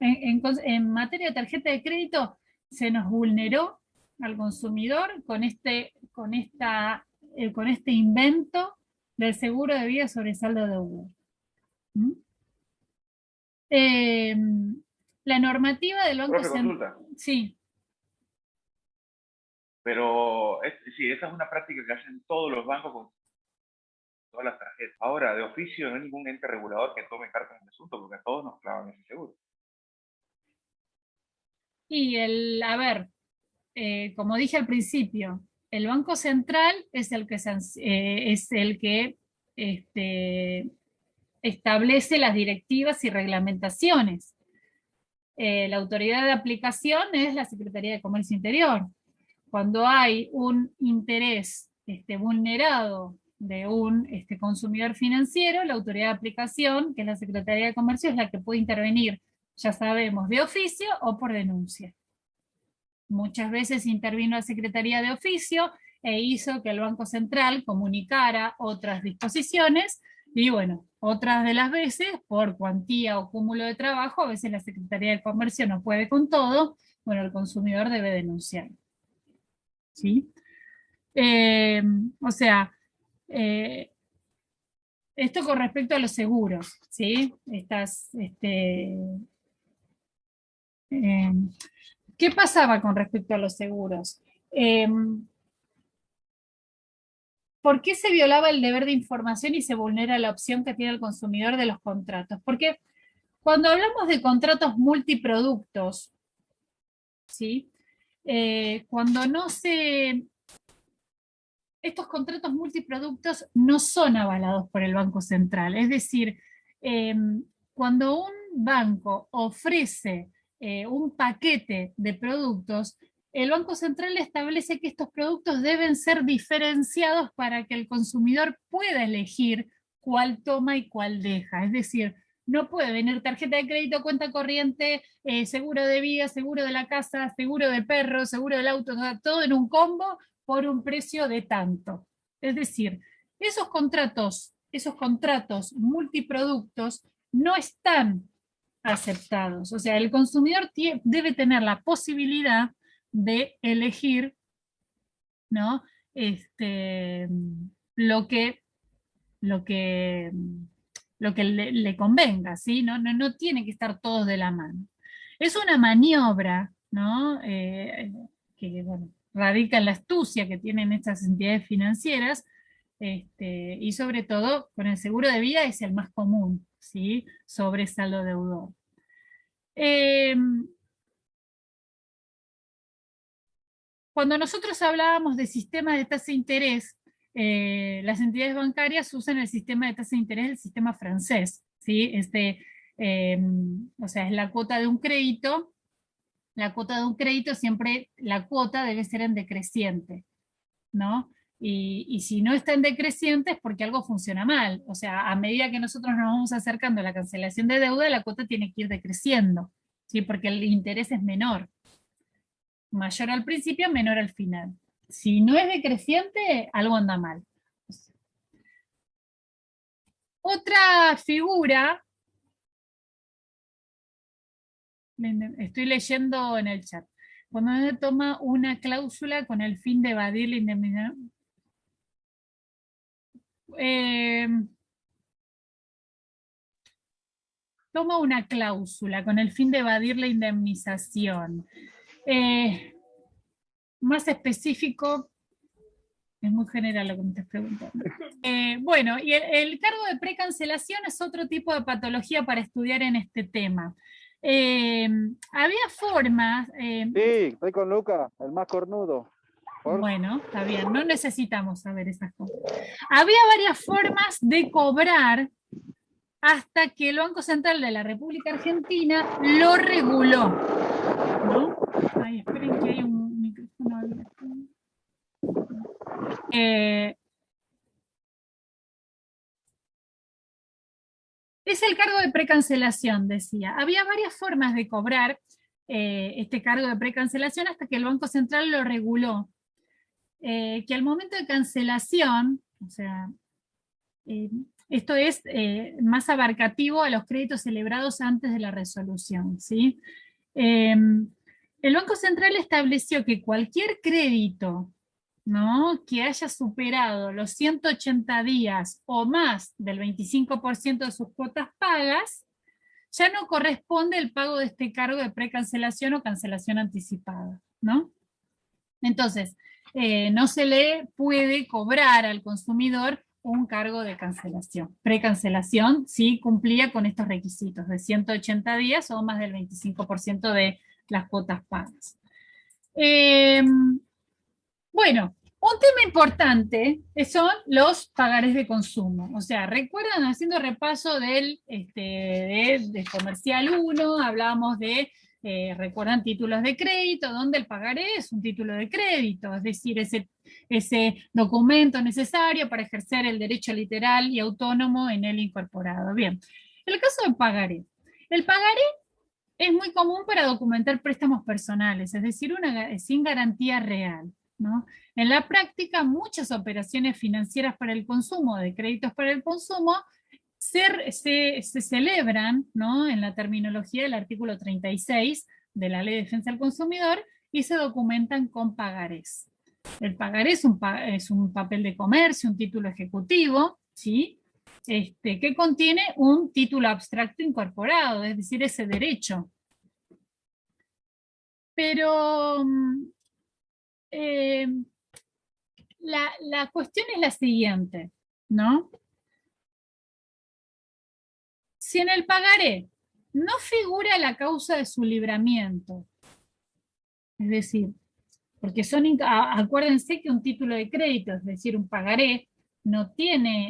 en materia de tarjeta de crédito, se nos vulneró al consumidor con este invento del seguro de vida sobre saldo deudor. ¿Mm? La normativa del Banco Central. Sí. Pero sí, esa es una práctica que hacen todos los bancos con todas las tarjetas. Ahora, de oficio, no hay ningún ente regulador que tome cartas en el asunto, porque a todos nos clavan ese seguro. Y como dije al principio, el Banco Central es el que establece las directivas y reglamentaciones. La autoridad de aplicación es la Secretaría de Comercio Interior. Cuando hay un interés vulnerado de un consumidor financiero, la autoridad de aplicación, que es la Secretaría de Comercio, es la que puede intervenir, ya sabemos, de oficio o por denuncia. Muchas veces intervino la Secretaría de Oficio e hizo que el Banco Central comunicara otras disposiciones y bueno, otras de las veces, por cuantía o cúmulo de trabajo, a veces la Secretaría de Comercio no puede con todo, bueno, el consumidor debe denunciar. ¿Sí? O sea, esto con respecto a los seguros, ¿sí? ¿Qué pasaba con respecto a los seguros? ¿Por qué se violaba el deber de información y se vulnera la opción que tiene el consumidor de los contratos? Porque cuando hablamos de contratos multiproductos, ¿sí? Estos contratos multiproductos no son avalados por el Banco Central. Es decir, cuando un banco ofrece un paquete de productos, el Banco Central establece que estos productos deben ser diferenciados para que el consumidor pueda elegir cuál toma y cuál deja. Es decir, No puede venir tarjeta de crédito, cuenta corriente, seguro de vida, seguro de la casa, seguro del perro, seguro del auto, todo en un combo por un precio de tanto. Es decir, esos contratos multiproductos no están aceptados. O sea, el consumidor debe tener la posibilidad de elegir, ¿no? Lo que, lo que, lo que le convenga, ¿sí? No tiene que estar todos de la mano. Es una maniobra, ¿no? Que, bueno, radica en la astucia que tienen estas entidades financieras, y sobre todo con el seguro de vida es el más común, ¿sí? Sobre saldo deudor. Cuando nosotros hablábamos de sistema de tasa de interés, las entidades bancarias usan el sistema de tasa de interés del sistema francés, ¿sí? O sea, es la cuota de un crédito. La cuota de un crédito siempre, la cuota debe ser en decreciente, ¿no? Y si no está en decreciente es porque algo funciona mal. O sea, a medida que nosotros nos vamos acercando a la cancelación de deuda, la cuota tiene que ir decreciendo, ¿sí? Porque el interés es menor. Mayor al principio, menor al final. Si no es decreciente, algo anda mal. Otra figura, estoy leyendo en el chat, cuando uno toma una cláusula con el fin de evadir la indemnización. Toma una cláusula con el fin de evadir la indemnización. Más específico, es muy general lo que me estás preguntando. Bueno, y el cargo de precancelación es otro tipo de patología para estudiar en este tema. Había formas... Sí, estoy con Luca, el más cornudo. Bueno, está bien, no necesitamos saber esas cosas. Había varias formas de cobrar hasta que el Banco Central de la República Argentina lo reguló, ¿no? Ay, esperen que hay un micrófono abierto. Es el cargo de precancelación, decía. Había varias formas de cobrar este cargo de precancelación hasta que el Banco Central lo reguló. Que al momento de cancelación, o sea, esto es más abarcativo a los créditos celebrados antes de la resolución, ¿sí? El Banco Central estableció que cualquier crédito, ¿no?, que haya superado los 180 días o más del 25% de sus cuotas pagas, ya no corresponde el pago de este cargo de precancelación o cancelación anticipada, ¿no? Entonces, no se le puede cobrar al consumidor un cargo de cancelación. Precancelación sí cumplía con estos requisitos de 180 días o más del 25% de las cuotas pagas. Bueno, un tema importante son los pagarés de consumo. O sea, recuerdan, haciendo repaso de Comercial 1, hablábamos de, recuerdan, títulos de crédito, donde el pagaré es un título de crédito, es decir, ese documento necesario para ejercer el derecho literal y autónomo en él incorporado. Bien, el caso del pagaré. El pagaré es muy común para documentar préstamos personales, es decir, sin garantía real, ¿no? En la práctica, muchas operaciones financieras para el consumo, de créditos para el consumo, se celebran, ¿no?, en la terminología del artículo 36 de la Ley de Defensa del Consumidor y se documentan con pagarés. El pagaré es un papel de comercio, un título ejecutivo, ¿sí?, que contiene un título abstracto incorporado, es decir, ese derecho. Pero la cuestión es la siguiente, ¿no? Si en el pagaré no figura la causa de su libramiento, es decir, porque acuérdense que un título de crédito, es decir, un pagaré,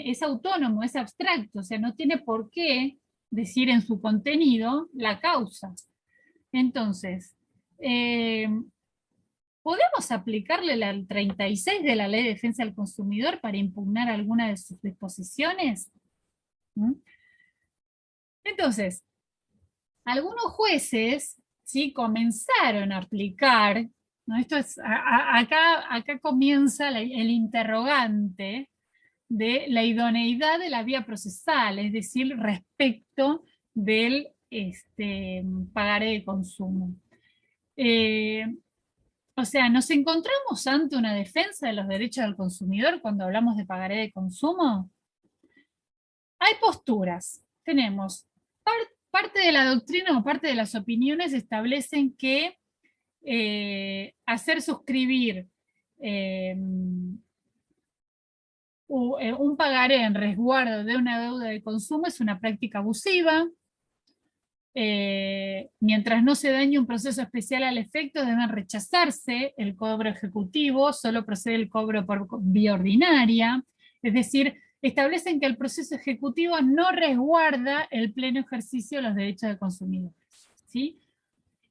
es autónomo, es abstracto, o sea, no tiene por qué decir en su contenido la causa. Entonces, ¿podemos aplicarle la 36 de la Ley de Defensa del Consumidor para impugnar alguna de sus disposiciones? Entonces, algunos jueces, ¿sí?, comenzaron a aplicar, ¿no? Esto es, acá comienza el interrogante de la idoneidad de la vía procesal, es decir, respecto del pagaré de consumo. O sea, ¿nos encontramos ante una defensa de los derechos del consumidor cuando hablamos de pagaré de consumo? Hay posturas. Tenemos parte de la doctrina o parte de las opiniones establecen que hacer suscribir un pagaré en resguardo de una deuda de consumo es una práctica abusiva. Mientras no se dañe un proceso especial al efecto, deben rechazarse el cobro ejecutivo, solo procede el cobro por vía ordinaria. Es decir, establecen que el proceso ejecutivo no resguarda el pleno ejercicio de los derechos del consumidor, ¿sí?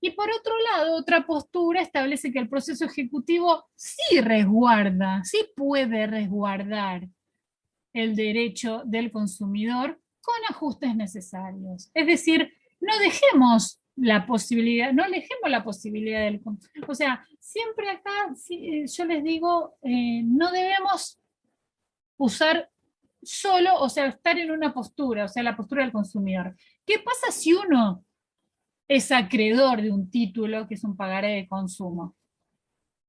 Y por otro lado, otra postura establece que el proceso ejecutivo sí resguarda, sí puede resguardar el derecho del consumidor con ajustes necesarios. Es decir, no dejemos la posibilidad del... O sea, siempre acá yo les digo, no debemos usar solo, o sea, estar en una postura, o sea, la postura del consumidor. ¿Qué pasa si uno es acreedor de un título que es un pagaré de consumo?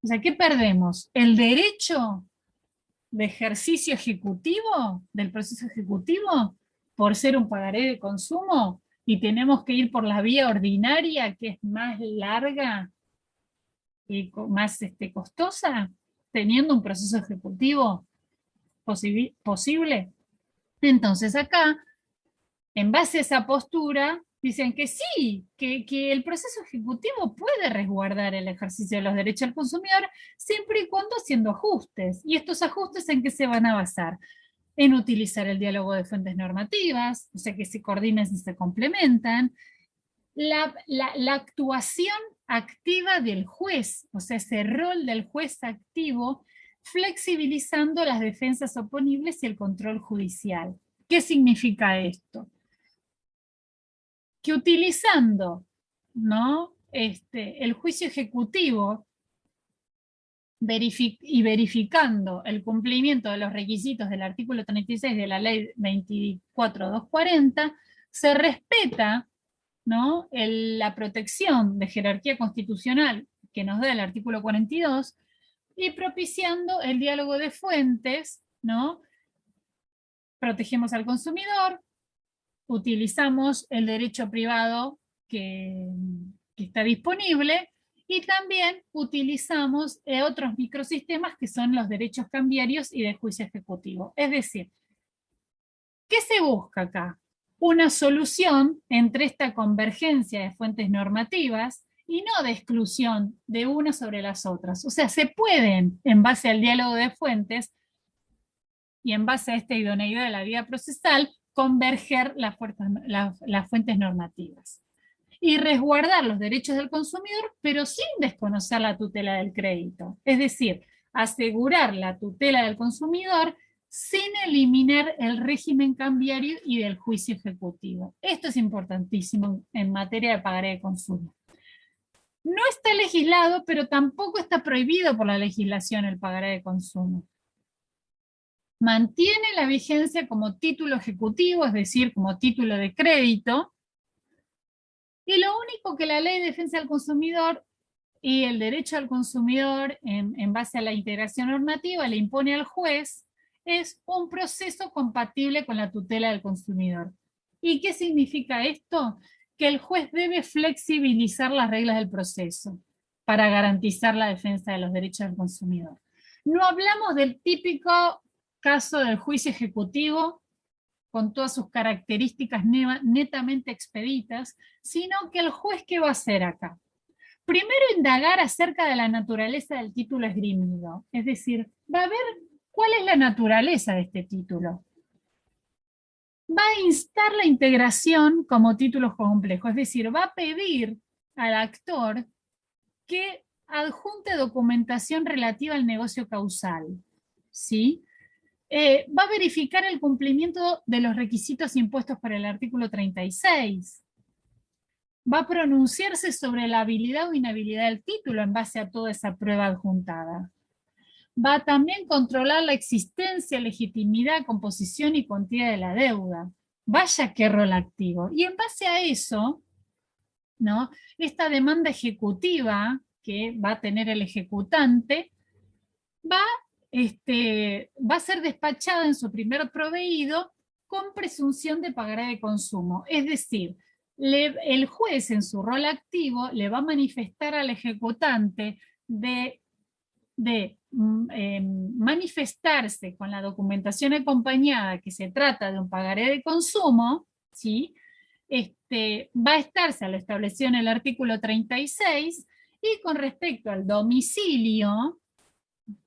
O sea, ¿qué perdemos? ¿El derecho de ejercicio ejecutivo, del proceso ejecutivo, por ser un pagaré de consumo? Y tenemos que ir por la vía ordinaria, que es más larga y más costosa, teniendo un proceso ejecutivo posible. Entonces acá, en base a esa postura, dicen que sí, que el proceso ejecutivo puede resguardar el ejercicio de los derechos del consumidor siempre y cuando haciendo ajustes. ¿Y estos ajustes en qué se van a basar? En utilizar el diálogo de fuentes normativas, o sea, que se coordinen y se complementan. La actuación activa del juez, o sea, ese rol del juez activo, flexibilizando las defensas oponibles y el control judicial. ¿Qué significa esto? Que utilizando, ¿no?, el juicio ejecutivo y verificando el cumplimiento de los requisitos del artículo 36 de la ley 24.240, se respeta, ¿no?, la protección de jerarquía constitucional que nos da el artículo 42 y propiciando el diálogo de fuentes, ¿no? Protegemos al consumidor, utilizamos el derecho privado que está disponible y también utilizamos otros microsistemas que son los derechos cambiarios y de juicio ejecutivo. Es decir, ¿qué se busca acá? Una solución entre esta convergencia de fuentes normativas y no de exclusión de unas sobre las otras. O sea, se pueden, en base al diálogo de fuentes y en base a esta idoneidad de la vía procesal, converger las fuentes normativas y resguardar los derechos del consumidor, pero sin desconocer la tutela del crédito. Es decir, asegurar la tutela del consumidor sin eliminar el régimen cambiario y del juicio ejecutivo. Esto es importantísimo en materia de pagaré de consumo. No está legislado, pero tampoco está prohibido por la legislación el pagaré de consumo. Mantiene la vigencia como título ejecutivo, es decir, como título de crédito, y lo único que la Ley de Defensa del Consumidor y el derecho al consumidor en base a la integración normativa le impone al juez es un proceso compatible con la tutela del consumidor. ¿Y qué significa esto? Que el juez debe flexibilizar las reglas del proceso para garantizar la defensa de los derechos del consumidor. No hablamos del típico caso del juicio ejecutivo con todas sus características netamente expeditas, sino que el juez, ¿qué va a hacer acá? Primero, indagar acerca de la naturaleza del título esgrimido, es decir, va a ver cuál es la naturaleza de este título. Va a instar la integración como título complejo, es decir, va a pedir al actor que adjunte documentación relativa al negocio causal, ¿sí? Va a verificar el cumplimiento de los requisitos impuestos por el artículo 36. Va a pronunciarse sobre la habilidad o inhabilidad del título en base a toda esa prueba adjuntada. Va a también controlar la existencia, legitimidad, composición y cuantía de la deuda. Vaya qué rol activo. Y en base a eso, ¿no?, esta demanda ejecutiva que va a tener el ejecutante va a ser despachada en su primer proveído con presunción de pagaré de consumo. Es decir, el juez en su rol activo le va a manifestar al ejecutante de manifestarse con la documentación acompañada que se trata de un pagaré de consumo, ¿sí? Va a estarse a lo establecido en el artículo 36, y con respecto al domicilio,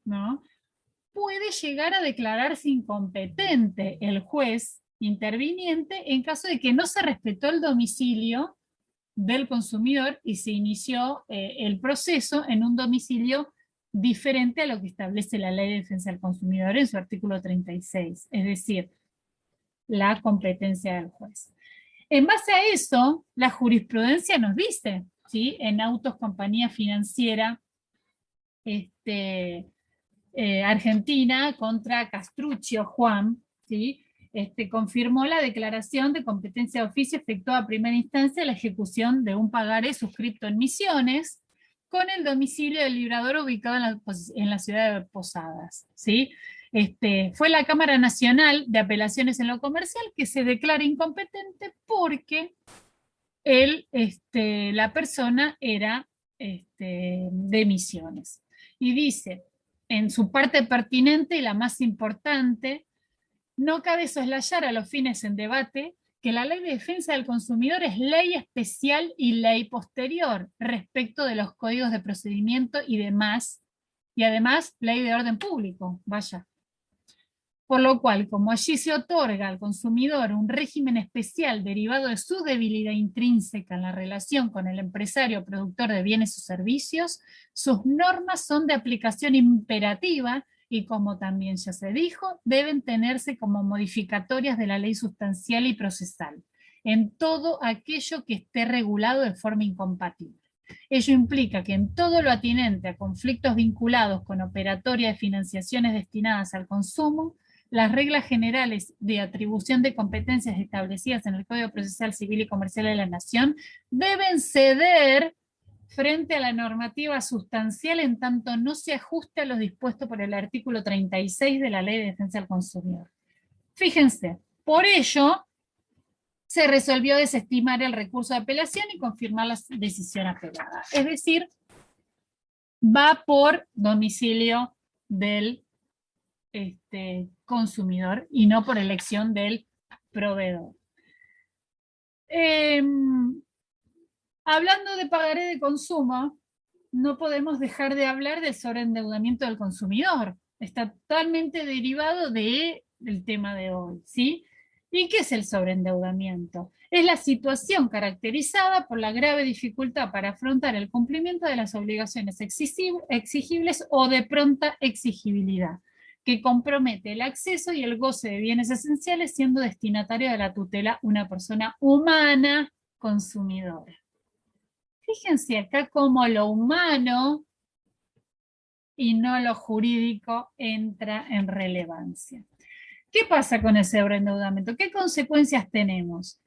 ¿no?, puede llegar a declararse incompetente el juez interviniente en caso de que no se respetó el domicilio del consumidor y se inició el proceso en un domicilio diferente a lo que establece la Ley de Defensa del Consumidor en su artículo 36, es decir, la competencia del juez. En base a eso, la jurisprudencia nos dice, ¿sí?, en Autos Compañía Financiera Argentina contra Castruccio Juan, ¿sí?, confirmó la declaración de competencia de oficio efectuada a primera instancia la ejecución de un pagaré suscripto en Misiones con el domicilio del librador ubicado en la ciudad de Posadas, ¿sí? Fue la Cámara Nacional de Apelaciones en lo Comercial que se declara incompetente porque la persona era de Misiones. Y dice, en su parte pertinente y la más importante, no cabe soslayar a los fines en debate que la Ley de Defensa del Consumidor es ley especial y ley posterior respecto de los códigos de procedimiento y demás, y además ley de orden público, vaya. Por lo cual, como allí se otorga al consumidor un régimen especial derivado de su debilidad intrínseca en la relación con el empresario productor de bienes o servicios, sus normas son de aplicación imperativa y, como también ya se dijo, deben tenerse como modificatorias de la ley sustancial y procesal, en todo aquello que esté regulado de forma incompatible. Ello implica que en todo lo atinente a conflictos vinculados con operatoria de financiaciones destinadas al consumo, las reglas generales de atribución de competencias establecidas en el Código Procesal Civil y Comercial de la Nación deben ceder frente a la normativa sustancial en tanto no se ajuste a lo dispuesto por el artículo 36 de la Ley de Defensa del Consumidor. Fíjense, por ello se resolvió desestimar el recurso de apelación y confirmar la decisión apelada. Es decir, va por domicilio del consumidor y no por elección del proveedor. Hablando de pagaré de consumo, no podemos dejar de hablar del sobreendeudamiento del consumidor. Está totalmente derivado del tema de hoy, ¿sí? ¿Y qué es el sobreendeudamiento? Es la situación caracterizada por la grave dificultad para afrontar el cumplimiento de las obligaciones exigibles o de pronta exigibilidad, que compromete el acceso y el goce de bienes esenciales siendo destinatario de la tutela una persona humana consumidora. Fíjense acá cómo lo humano y no lo jurídico entra en relevancia. ¿Qué pasa con el sobreendeudamiento? ¿Qué consecuencias tenemos?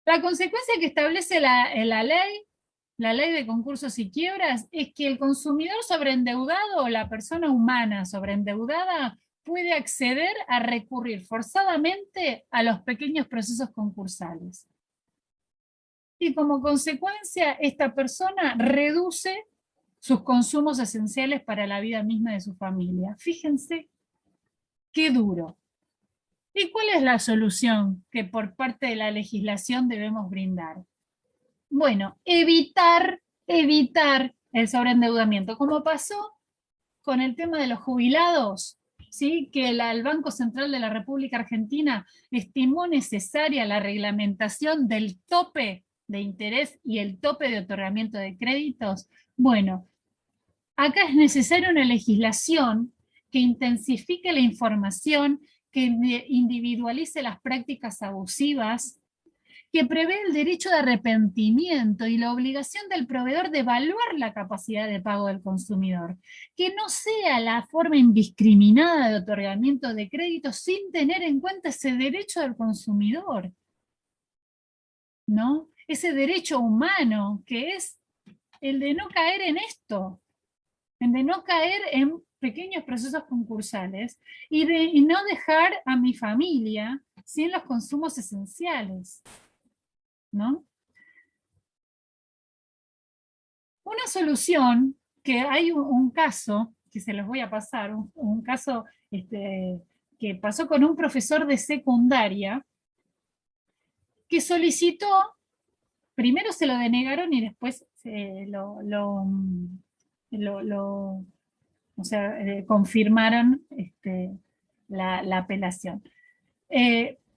La consecuencia que establece la ley de concursos y quiebras, es que el consumidor sobreendeudado o la persona humana sobreendeudada puede acceder a recurrir forzadamente a los pequeños procesos concursales. Y como consecuencia, esta persona reduce sus consumos esenciales para la vida misma de su familia. Fíjense qué duro. ¿Y cuál es la solución que por parte de la legislación debemos brindar? Bueno, evitar el sobreendeudamiento, como pasó con el tema de los jubilados, ¿sí? Que el Banco Central de la República Argentina estimó necesaria la reglamentación del tope de interés y el tope de otorgamiento de créditos. Bueno, acá es necesaria una legislación que intensifique la información, que individualice las prácticas abusivas, que prevé el derecho de arrepentimiento y la obligación del proveedor de evaluar la capacidad de pago del consumidor, que no sea la forma indiscriminada de otorgamiento de crédito sin tener en cuenta ese derecho del consumidor, ¿no? Ese derecho humano que es el de no caer en esto, el de no caer en pequeños procesos concursales y no dejar a mi familia sin los consumos esenciales, ¿no? Una solución, que hay un caso, que se los voy a pasar, un caso que pasó con un profesor de secundaria, que solicitó, primero se lo denegaron y después o sea, confirmaron la apelación.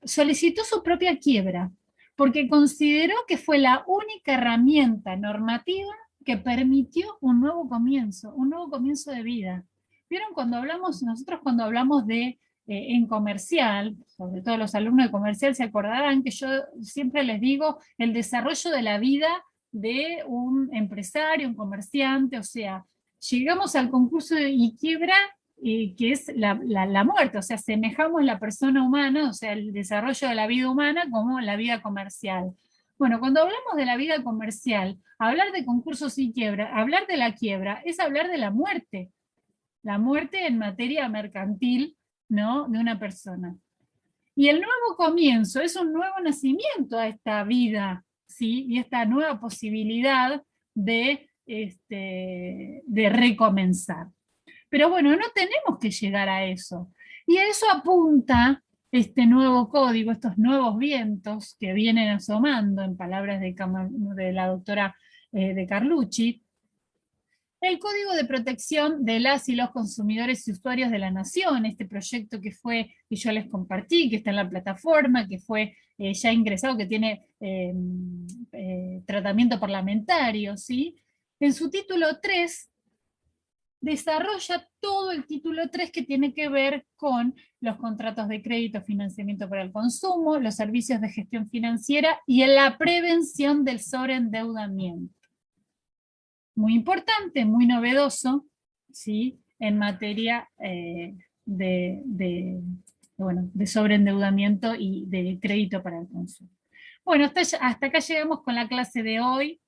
Solicitó su propia quiebra, porque consideró que fue la única herramienta normativa que permitió un nuevo comienzo de vida. ¿Vieron? Nosotros cuando hablamos de en comercial, sobre todo los alumnos de comercial se acordarán que yo siempre les digo el desarrollo de la vida de un empresario, un comerciante, o sea, llegamos al concurso y quiebra, que es la muerte, o sea, semejamos la persona humana, o sea, el desarrollo de la vida humana como la vida comercial. Bueno, cuando hablamos de la vida comercial, hablar de concursos y quiebra, hablar de la quiebra, es hablar de la muerte en materia mercantil, ¿no?, de una persona. Y el nuevo comienzo es un nuevo nacimiento a esta vida, ¿sí? Y esta nueva posibilidad de recomenzar. Pero bueno, no tenemos que llegar a eso. Y a eso apunta este nuevo código, estos nuevos vientos que vienen asomando, en palabras de la doctora de Carlucci, el Código de Protección de las y los Consumidores y Usuarios de la Nación, este proyecto que yo les compartí, que está en la plataforma, que fue ya ingresado, que tiene tratamiento parlamentario, ¿sí? En su título 3 desarrolla todo el título 3 que tiene que ver con los contratos de crédito, financiamiento para el consumo, los servicios de gestión financiera y la prevención del sobreendeudamiento. Muy importante, muy novedoso, ¿sí?, en materia de sobreendeudamiento y de crédito para el consumo. Bueno, hasta acá llegamos con la clase de hoy.